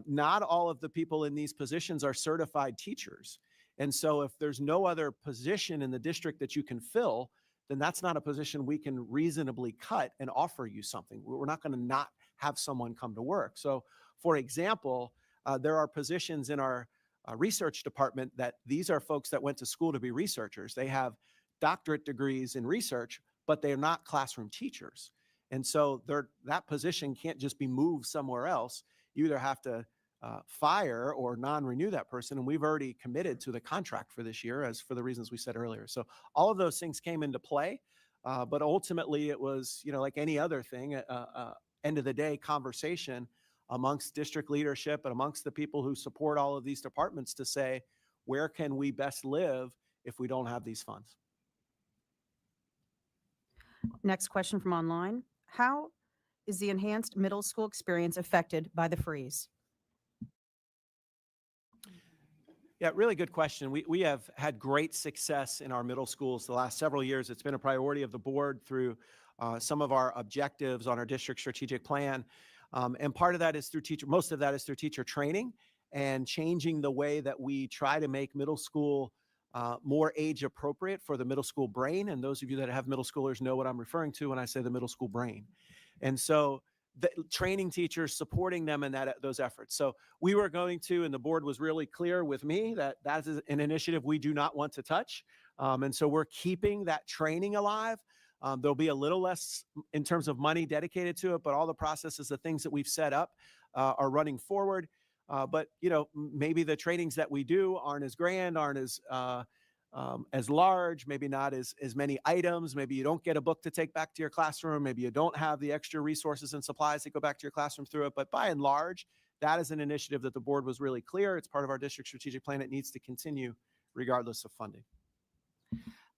not all of the people in these positions are certified teachers. And so if there's no other position in the district that you can fill, then that's not a position we can reasonably cut and offer you something. We're not going to not have someone come to work. So for example, there are positions in our research department that these are folks that went to school to be researchers. They have doctorate degrees in research, but they're not classroom teachers. And so that position can't just be moved somewhere else. You either have to fire or non-renew that person. And we've already committed to the contract for this year, as for the reasons we said earlier. So all of those things came into play. But ultimately it was, like any other thing, end of the day conversation amongst district leadership and amongst the people who support all of these departments to say, where can we best live if we don't have these funds? Next question from online. How is the enhanced middle school experience affected by the freeze? Yeah, really good question. We have had great success in our middle schools the last several years. It's been a priority of the board through some of our objectives on our district strategic plan. And part of that is through most of that is through teacher training and changing the way that we try to make middle school more age appropriate for the middle school brain. And those of you that have middle schoolers know what I'm referring to when I say the middle school brain. And so the training teachers, supporting them in those efforts. So we were going to, and the board was really clear with me that that is an initiative we do not want to touch. And so we're keeping that training alive. There'll be a little less in terms of money dedicated to it, but all the processes, the things that we've set up are running forward. But maybe the trainings that we do aren't as grand, aren't as large, maybe not as many items. Maybe you don't get a book to take back to your classroom. Maybe you don't have the extra resources and supplies to go back to your classroom through it. But by and large, that is an initiative that the board was really clear. It's part of our district strategic plan. It needs to continue regardless of funding.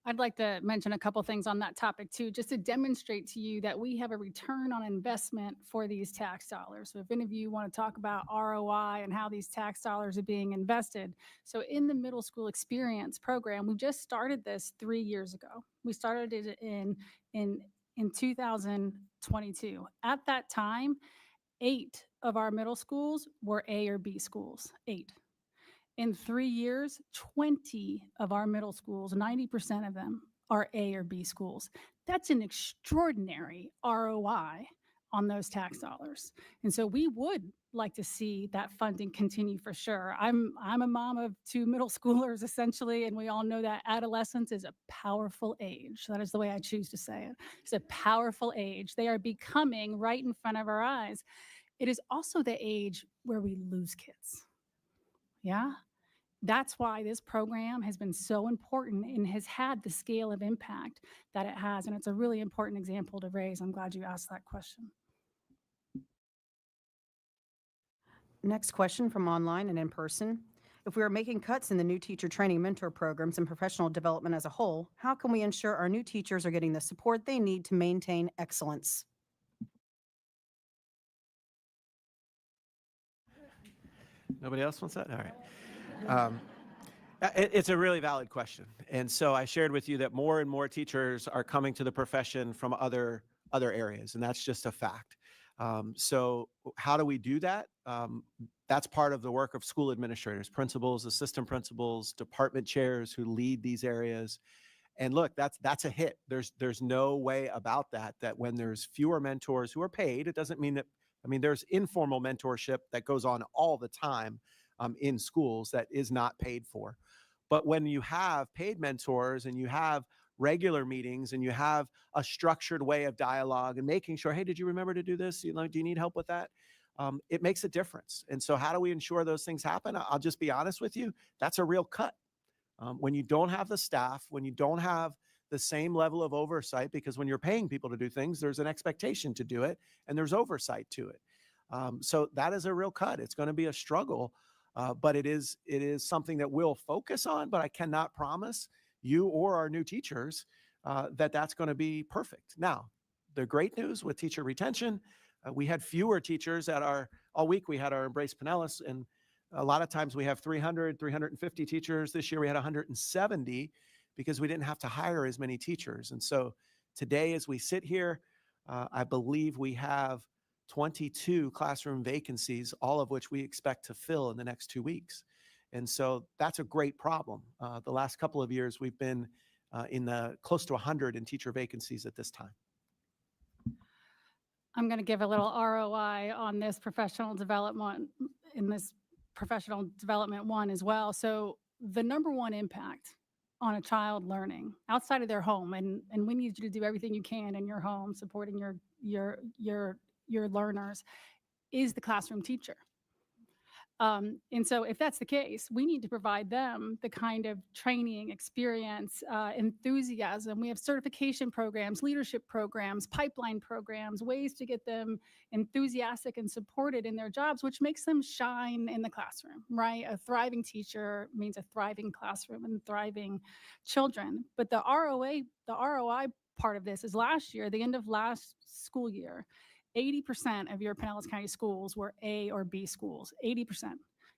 I'd like to mention a couple things on that topic too, just to demonstrate to you that we have a return on investment for these tax dollars. So if any of you want to talk about ROI and how these tax dollars are being invested. So in the middle school experience program, we just started this 3 years ago. We started it in 2022. At that time, 8 of our middle schools were A or B schools, 8. In 3 years, 20 of our middle schools, 90% of them are A or B schools. That's an extraordinary ROI on those tax dollars. And so we would like to see that funding continue for sure. I'm a mom of 2 middle schoolers essentially, and we all know that adolescence is a powerful age. That is the way I choose to say it. It's a powerful age. They are becoming right in front of our eyes. It is also the age where we lose kids. Yeah. That's why this program has been so important and has had the scale of impact that it has. And it's a really important example to raise. I'm glad you asked that question. Next question from online and in person. If we are making cuts in the new teacher training mentor programs and professional development as a whole, how can we ensure our new teachers are getting the support they need to maintain excellence? Nobody else wants that? All right. It's a really valid question. And so I shared with you that more and more teachers are coming to the profession from other areas, and that's just a fact. So how do we do that? That's part of the work of school administrators, principals, assistant principals, department chairs who lead these areas. And look, that's a hit. There's no way about that when there's fewer mentors who are paid, it doesn't mean that, there's informal mentorship that goes on all the time in schools that is not paid for. But when you have paid mentors and you have regular meetings and you have a structured way of dialogue and making sure, hey, did you remember to do this? Do you need help with that? It makes a difference. And so how do we ensure those things happen? I'll just be honest with you. That's a real cut. When you don't have the staff, when you don't have the same level of oversight, because when you're paying people to do things, there's an expectation to do it and there's oversight to it. So that is a real cut. It's going to be a struggle But it is something that we'll focus on, but I cannot promise you or our new teachers that that's going to be perfect. Now, the great news with teacher retention, we had fewer teachers all week. We had our Embrace Pinellas, and a lot of times we have 300, 350 teachers. This year we had 170 because we didn't have to hire as many teachers. And so today, as we sit here, I believe we have 22 classroom vacancies, all of which we expect to fill in the next 2 weeks. And so that's a great problem. The last couple of years, we've been in the close to 100 in teacher vacancies at this time. I'm going to give a little ROI on this professional development one as well. So the number one impact on a child learning outside of their home, and we need you to do everything you can in your home supporting your learners, is the classroom teacher. And so if that's the case, we need to provide them the kind of training, experience, enthusiasm. We have certification programs, leadership programs, pipeline programs, ways to get them enthusiastic and supported in their jobs, which makes them shine in the classroom, right? A thriving teacher means a thriving classroom and thriving children. But the ROI part of this is last year, the end of last school year, 80% of your Pinellas County schools were A or B schools, 80%.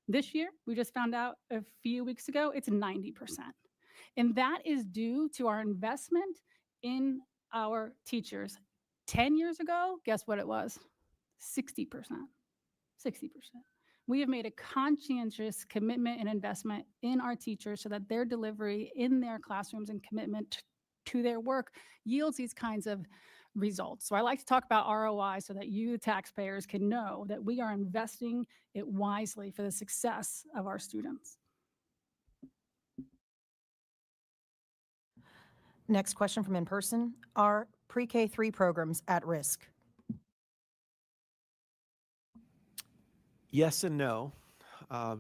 This year, we just found out a few weeks ago, it's 90%. And that is due to our investment in our teachers. 10 years ago, guess what it was? 60%. 60%. We have made a conscientious commitment and investment in our teachers so that their delivery in their classrooms and commitment to their work yields these kinds of results. So I like to talk about ROI so that you, taxpayers, can know that we are investing it wisely for the success of our students. Next question from in person. Are pre-K 3 programs at risk? Yes and no.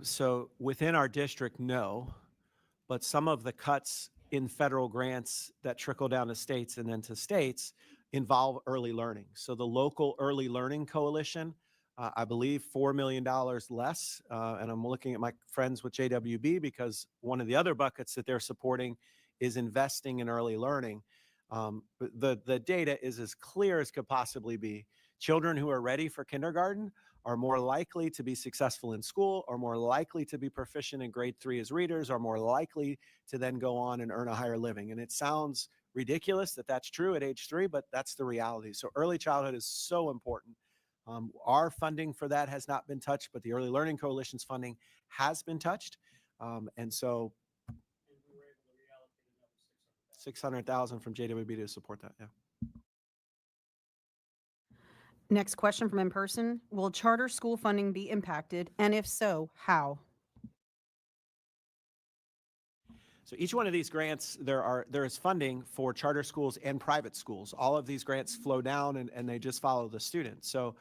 So within our district, no. But some of the cuts in federal grants that trickle down to states and then to states involve early learning. So the local Early Learning Coalition, I believe $4 million less. And I'm looking at my friends with JWB because one of the other buckets that they're supporting is investing in early learning. The data is as clear as could possibly be. Children who are ready for kindergarten are more likely to be successful in school, are more likely to be proficient in grade 3 as readers, are more likely to then go on and earn a higher living. And it sounds ridiculous that that's true at age 3, but that's the reality. So early childhood is so important. Our funding for that has not been touched, but the Early Learning Coalition's funding has been touched. And so $600,000 from JWB to support that, yeah. Next question from in person. Will charter school funding be impacted? And if so, how? So each one of these grants, there is funding for charter schools and private schools. All of these grants flow down and they just follow the student. So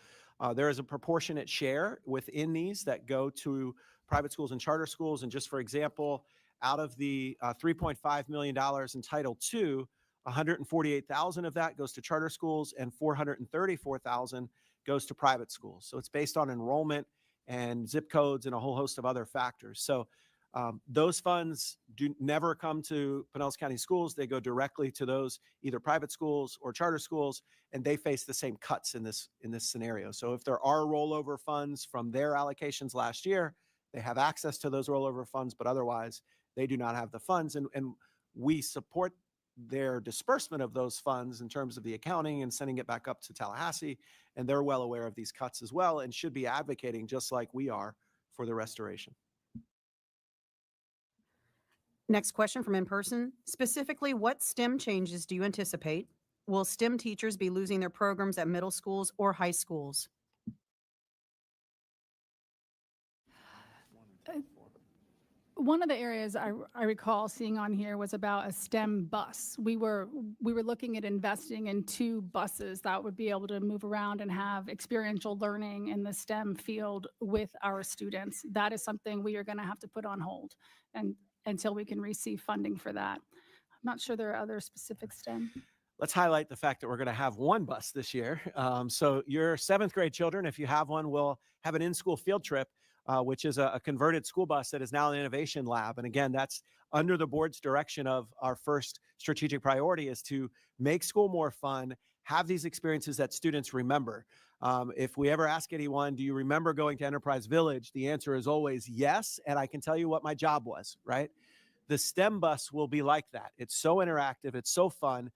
there is a proportionate share within these that go to private schools and charter schools. And just for example, out of the $3.5 million in Title II, 148,000 of that goes to charter schools and 434,000 goes to private schools. So it's based on enrollment and zip codes and a whole host of other factors. So those funds never come to Pinellas County schools. They go directly to those either private schools or charter schools, and they face the same cuts in this scenario. So if there are rollover funds from their allocations last year, they have access to those rollover funds, but otherwise they do not have the funds. And we support their disbursement of those funds in terms of the accounting and sending it back up to Tallahassee. And they're well aware of these cuts as well and should be advocating just like we are for the restoration. Next question from in person. Specifically, what STEM changes do you anticipate? Will STEM teachers be losing their programs at middle schools or high schools? One of the areas I recall seeing on here was about a STEM bus. We were looking at investing in 2 buses that would be able to move around and have experiential learning in the STEM field with our students. That is something we are going to have to put on hold and until we can receive funding for that. I'm not sure there are other specific STEM. Let's highlight the fact that we're going to have 1 bus this year. So your 7th grade children, if you have one, will have an in-school field trip which is a converted school bus that is now an innovation lab. And again, that's under the board's direction of our first strategic priority is to make school more fun, have these experiences that students remember. If we ever ask anyone, do you remember going to Enterprise Village? The answer is always yes. And I can tell you what my job was, right? The STEM bus will be like that. It's so interactive. It's so fun.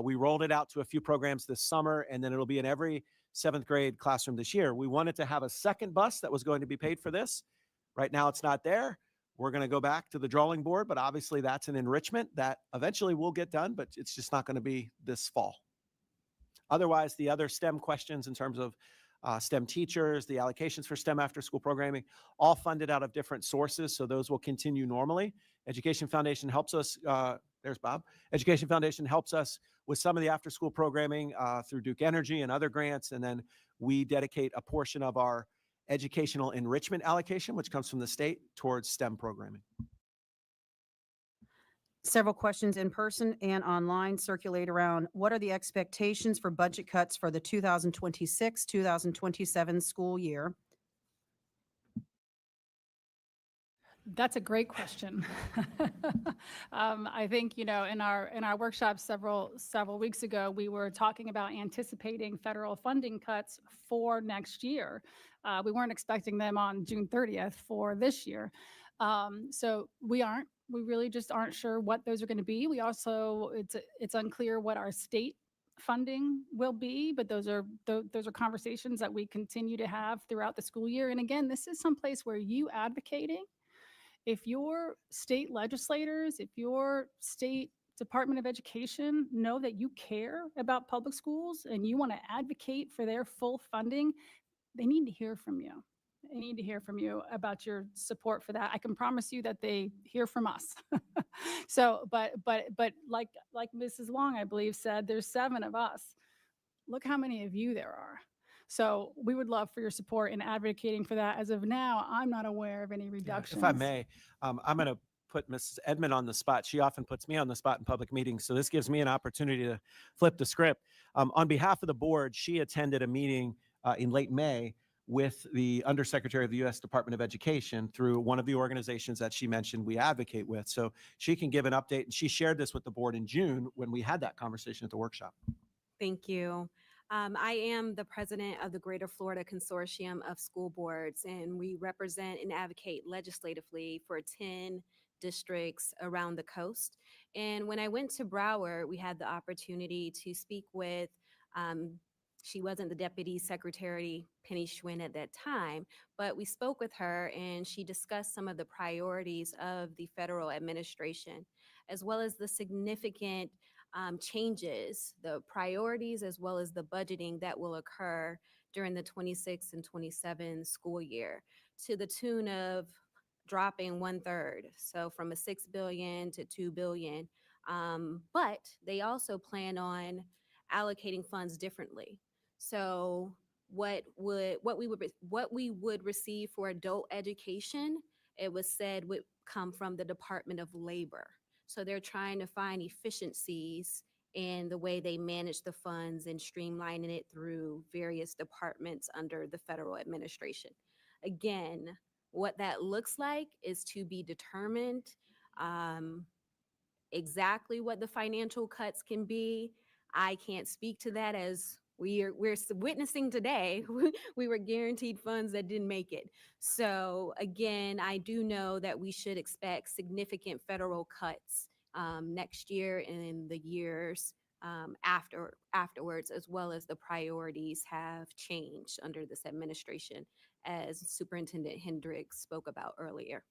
We rolled it out to a few programs this summer, and then it'll be in every 7th grade classroom this year. We wanted to have a second bus that was going to be paid for this. Right now it's not there. We're going to go back to the drawing board, but obviously that's an enrichment that eventually will get done, but it's just not going to be this fall. Otherwise, the other STEM questions in terms of STEM teachers, the allocations for STEM after school programming, all funded out of different sources. So those will continue normally. Education Foundation helps us, there's Bob. Education Foundation helps us with some of the after school programming through Duke Energy and other grants. And then we dedicate a portion of our educational enrichment allocation, which comes from the state, towards STEM programming. Several questions in person and online circulate around what are the expectations for budget cuts for the 2026-2027 school year? That's a great question. I think, in our workshop several weeks ago, we were talking about anticipating federal funding cuts for next year. We weren't expecting them on June 30th for this year. So we really just aren't sure what those are going to be. We also, it's unclear what our state funding will be, but those are conversations that we continue to have throughout the school year. And again, this is someplace where you advocating, if your state legislators, if your state Department of Education know that you care about public schools and you want to advocate for their full funding, they need to hear from you. They need to hear from you about your support for that. I can promise you that they hear from us. So, but like Mrs. Long, I believe, said, there's 7 of us. Look how many of you there are. So we would love for your support in advocating for that. As of now, I'm not aware of any reductions. If I may, I'm going to put Mrs. Edmond on the spot. She often puts me on the spot in public meetings. So this gives me an opportunity to flip the script. On behalf of the board, she attended a meeting in late May with the Undersecretary of the U.S. Department of Education through one of the organizations that she mentioned we advocate with. So she can give an update. And she shared this with the board in June when we had that conversation at the workshop. Thank you. I am the president of the Greater Florida Consortium of School Boards, and we represent and advocate legislatively for 10 districts around the coast. And when I went to Broward, we had the opportunity to speak with, she wasn't the Deputy Secretary, Penny Schwinn, at that time, but we spoke with her and she discussed some of the priorities of the federal administration, as well as the significant changes, the priorities, as well as the budgeting that will occur during the 26 and 27 school year, to the tune of dropping 1/3. So from a $6 billion to $2 billion. But they also plan on allocating funds differently. So what we would receive for adult education, it was said would come from the Department of Labor. So they're trying to find efficiencies in the way they manage the funds and streamlining it through various departments under the federal administration. Again, what that looks like is to be determined. Exactly what the financial cuts can be, I can't speak to that, as we're witnessing today. We were guaranteed funds that didn't make it. So again, I do know that we should expect significant federal cuts next year and in the years afterwards, as well as the priorities have changed under this administration, as Superintendent Hendricks spoke about earlier.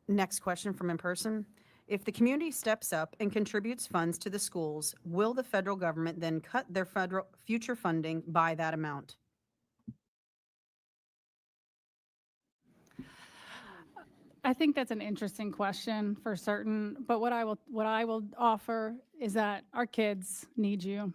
Next question from in person. If the community steps up and contributes funds to the schools, will the federal government then cut their federal future funding by that amount? I think that's an interesting question for certain, but what I will offer is that our kids need you,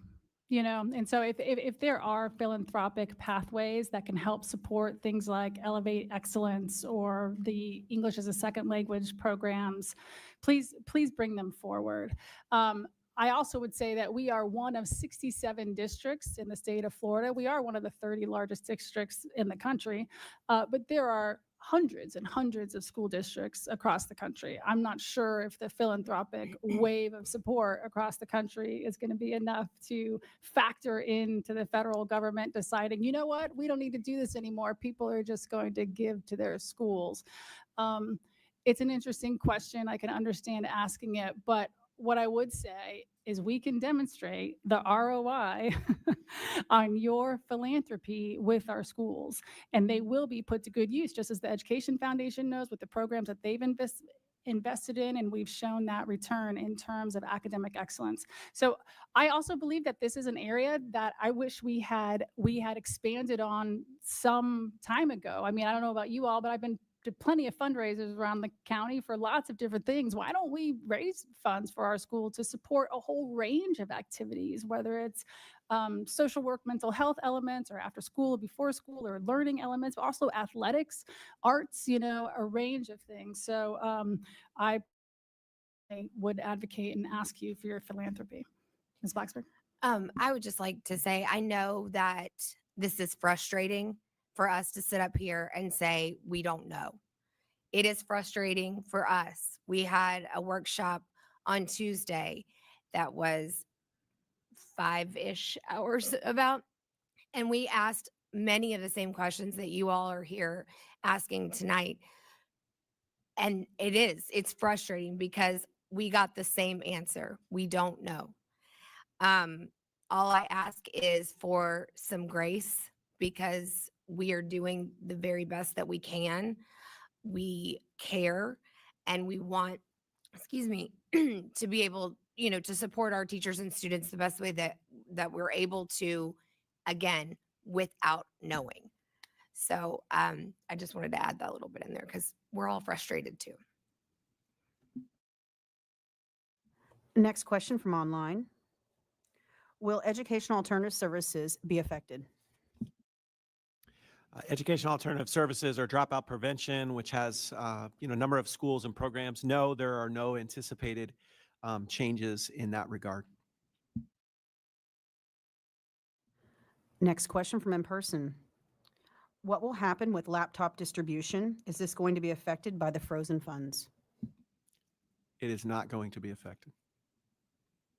and so if there are philanthropic pathways that can help support things like Elevate Excellence or the English as a Second Language programs, please bring them forward. I also would say that we are one of 67 districts in the state of Florida. We are one of the 30 largest districts in the country, but there are hundreds and hundreds of school districts across the country. I'm not sure if the philanthropic wave of support across the country is going to be enough to factor into the federal government deciding, you know what, we don't need to do this anymore. People are just going to give to their schools. It's an interesting question. I can understand asking it, but what I would say is we can demonstrate the ROI on your philanthropy with our schools, and they will be put to good use, just as the Education Foundation knows with the programs that they've invested in, and we've shown that return in terms of academic excellence. So I also believe that this is an area that I wish we had expanded on some time ago. I mean, I don't know about you all, but I've been to plenty of fundraisers around the county for lots of different things. Why don't we raise funds for our school to support a whole range of activities, whether it's social work, mental health elements, or after school, before school, or learning elements, but also athletics, arts, a range of things. So I would advocate and ask you for your philanthropy. Ms. Blacksburg? I would just like to say, I know that this is frustrating for us to sit up here and say, we don't know. It is frustrating for us. We had a workshop on Tuesday that was 5-ish hours about, and we asked many of the same questions that you all are here asking tonight. And it's frustrating because we got the same answer. We don't know. All I ask is for some grace, because we are doing the very best that we can. We care, and we want, to be able, to support our teachers and students the best way that we're able to, again, without knowing. So I just wanted to add that little bit in there because we're all frustrated too. Next question from online. Will educational alternative services be affected? Educational alternative services or dropout prevention, which has a number of schools and programs. No, there are no anticipated changes in that regard. Next question from in person. What will happen with laptop distribution? Is this going to be affected by the frozen funds? It is not going to be affected.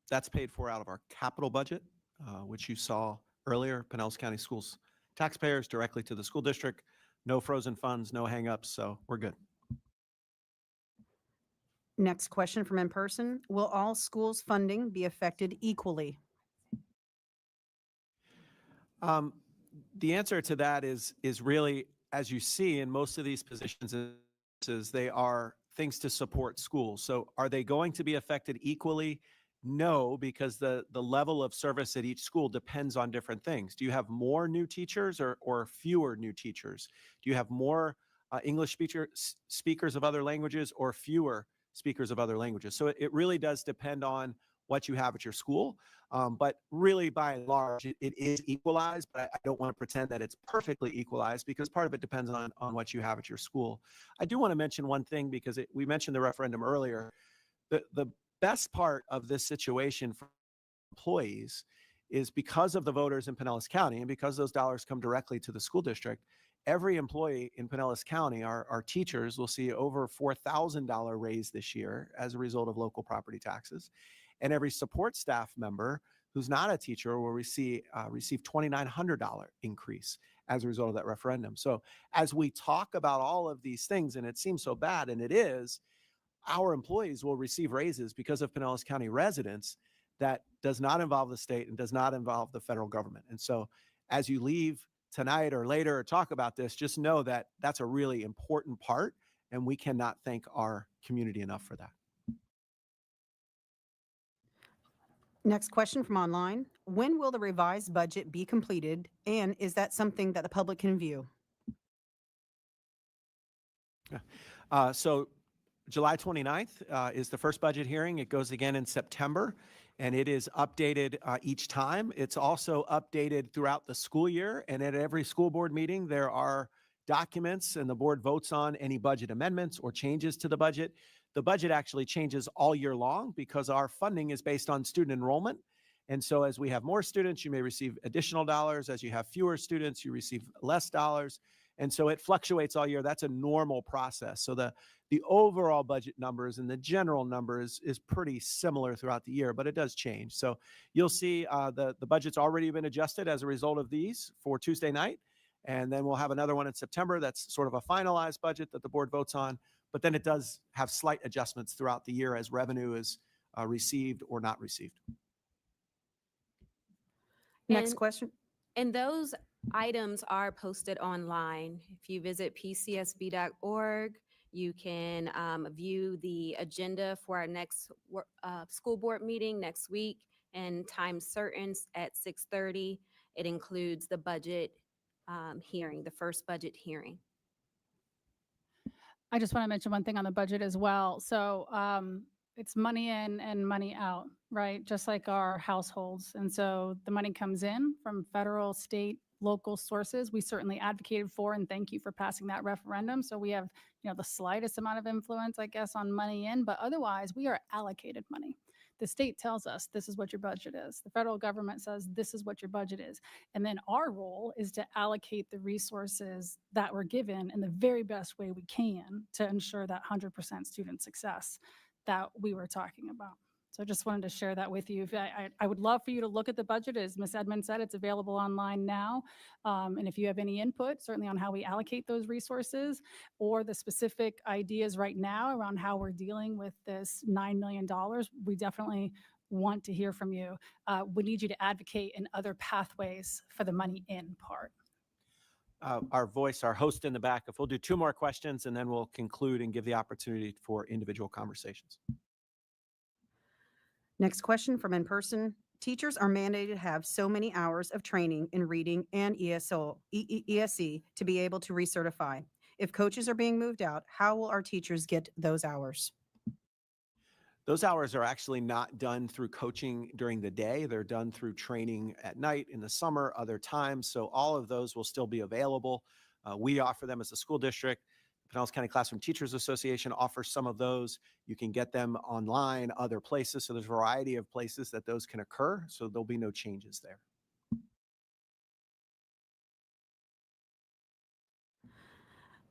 That's paid for out of our capital budget, which you saw earlier. Pinellas County Schools taxpayers directly to the school district. No frozen funds, no hangups, so we're good. Next question from in person. Will all schools' funding be affected equally? The answer to that is really, as you see in most of these positions, is they are things to support schools. So are they going to be affected equally? No, because the level of service at each school depends on different things. Do you have more new teachers or fewer new teachers? Do you have more English speakers of other languages or fewer speakers of other languages? So it really does depend on what you have at your school. But really, by and large, it is equalized, but I don't want to pretend that it's perfectly equalized because part of it depends on what you have at your school. I do want to mention one thing because we mentioned the referendum earlier. The best part of this situation for employees is because of the voters in Pinellas County and because those dollars come directly to the school district, every employee in Pinellas County, our teachers will see over $4,000 raise this year as a result of local property taxes. And every support staff member who's not a teacher will receive $2,900 increase as a result of that referendum. So as we talk about all of these things, and it seems so bad, and it is, our employees will receive raises because of Pinellas County residents that does not involve the state and does not involve the federal government. And so as you leave tonight or later or talk about this, just know that that's a really important part, and we cannot thank our community enough for that. Next question from online. When will the revised budget be completed, and is that something that the public can view? So July 29th is the first budget hearing. It goes again in September, and it is updated each time. It's also updated throughout the school year, and at every school board meeting, there are documents, and the board votes on any budget amendments or changes to the budget. The budget actually changes all year long because our funding is based on student enrollment. And so as we have more students, you may receive additional dollars. As you have fewer students, you receive less dollars. And so it fluctuates all year. That's a normal process. So the overall budget numbers and the general numbers is pretty similar throughout the year, but it does change. So you'll see the budget's already been adjusted as a result of these for Tuesday night. And then we'll have another one in September. That's sort of a finalized budget that the board votes on. But then it does have slight adjustments throughout the year as revenue is received or not received. Next And- question. And those items are posted online. If you visit pcsb.org, you can view the agenda for our next school board meeting next week and time certain at 6:30. It includes the budget hearing, the first budget hearing. I just want to mention one thing on the budget as well. So it's money in and money out, right? Just like our households. And so the money comes in from federal, state, local sources. We certainly advocated for, and thank you for passing that referendum. So we have, the slightest amount of influence, I guess, on money in, but otherwise we are allocated money. The state tells us this is what your budget is. The federal government says this is what your budget is. And then our role is to allocate the resources that we're given in the very best way we can to ensure that 100% student success that we were talking about. So I just wanted to share that with you. I would love for you to look at the budget. As Ms. Edmonds said, it's available online now. And if you have any input, certainly on how we allocate those resources or the specific ideas right now around how we're dealing with this $9 million, we definitely want to hear from you. We need you to advocate in other pathways for the money in part. Our host in the back, if we'll do 2 more questions and then we'll conclude and give the opportunity for individual conversations. Next question from in-person. Teachers are mandated to have so many hours of training in reading and ESE to be able to recertify. If coaches are being moved out, how will our teachers get those hours? Those hours are actually not done through coaching during the day. They're done through training at night, in the summer, other times. So all of those will still be available. We offer them as a school district. Pinellas County Classroom Teachers Association offers some of those. You can get them online, other places. So there's a variety of places that those can occur. So there'll be no changes there.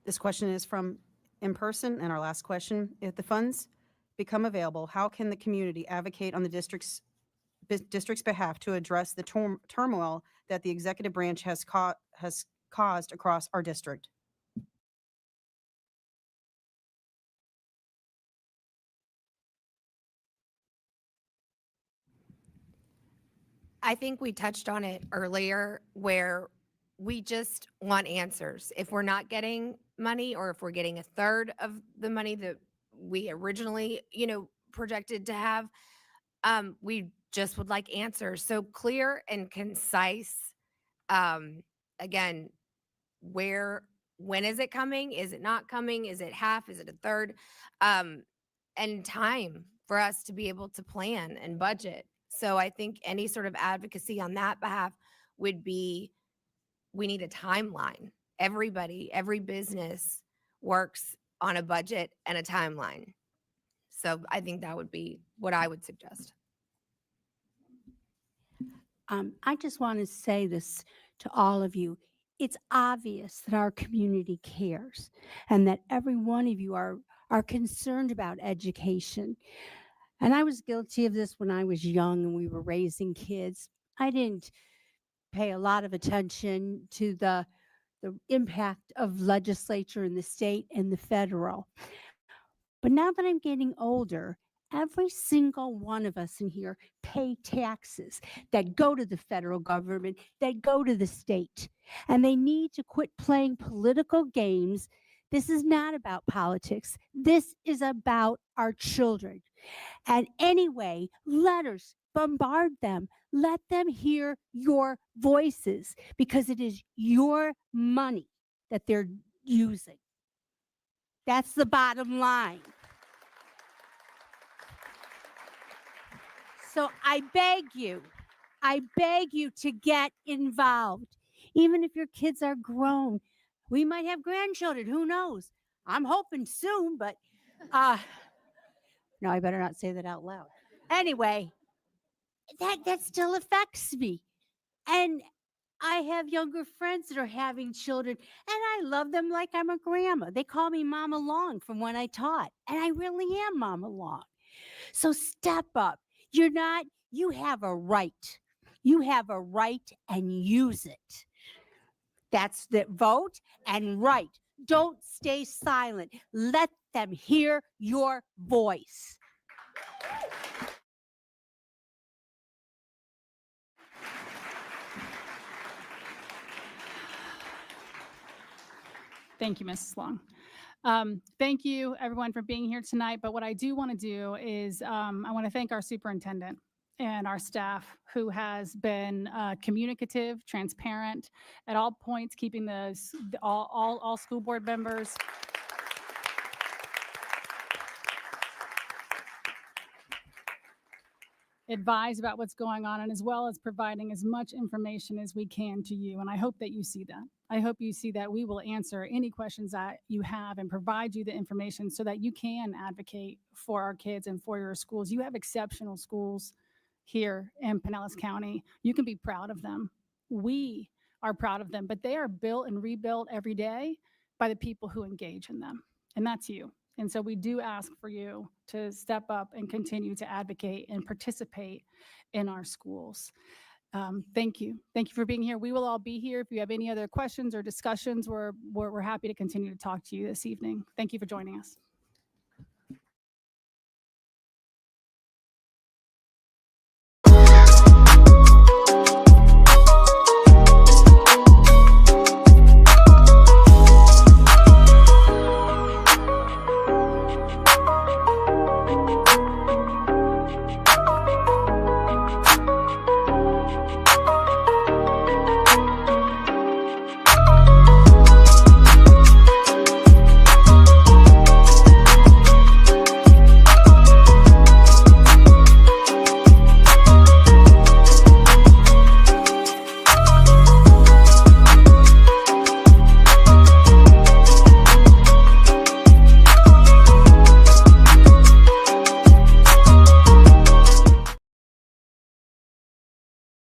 This question is from in-person, and our last question. If the funds become available, how can the community advocate on the district's behalf to address the turmoil that the executive branch has caused across our district? I think we touched on it earlier where we just want answers. If we're not getting money or if we're getting a third of the money that we originally, projected to have, we just would like answers. So clear and concise. Again, when is it coming? Is it not coming? Is it half? Is it a third? And time for us to be able to plan and budget. So I think any sort of advocacy on that behalf would be, we need a timeline. Every business works on a budget and a timeline. So I think that would be what I would suggest. I just want to say this to all of you. It's obvious that our community cares and that every one of you are concerned about education. And I was guilty of this when I was young and we were raising kids. I didn't pay a lot of attention to the impact of legislature in the state and the federal. But now that I'm getting older, every single one of us in here pay taxes that go to the federal government, that go to the state. And they need to quit playing political games. This is not about politics. This is about our children. And anyway, letters, bombard them. Let them hear your voices because it is your money that they're using. That's the bottom line. So I beg you to get involved. Even if your kids are grown, we might have grandchildren, who knows? I'm hoping soon, but No, I better not say that out loud. Anyway, that still affects me. And I have younger friends that are having children, and I love them like I'm a grandma. They call me Mama Long from when I taught, and I really am Mama Long. So step up. You have a right. You have a right and use it. That's the vote and right. Don't stay silent. Let them hear your voice. Thank you, Mrs. Long. Thank you, everyone, for being here tonight. But what I do want to do is I want to thank our superintendent and our staff who has been communicative, transparent at all points, keeping all school board members advised about what's going on, and as well as providing as much information as we can to you. And I hope that you see that. I hope you see that we will answer any questions that you have and provide you the information so that you can advocate for our kids and for your schools. You have exceptional schools here in Pinellas County. You can be proud of them. We are proud of them, but they are built and rebuilt every day by the people who engage in them. And that's you. And so we do ask for you to step up and continue to advocate and participate in our schools. Thank you. Thank you for being here. We will all be here. If you have any other questions or discussions, we're happy to continue to talk to you this evening. Thank you for joining us.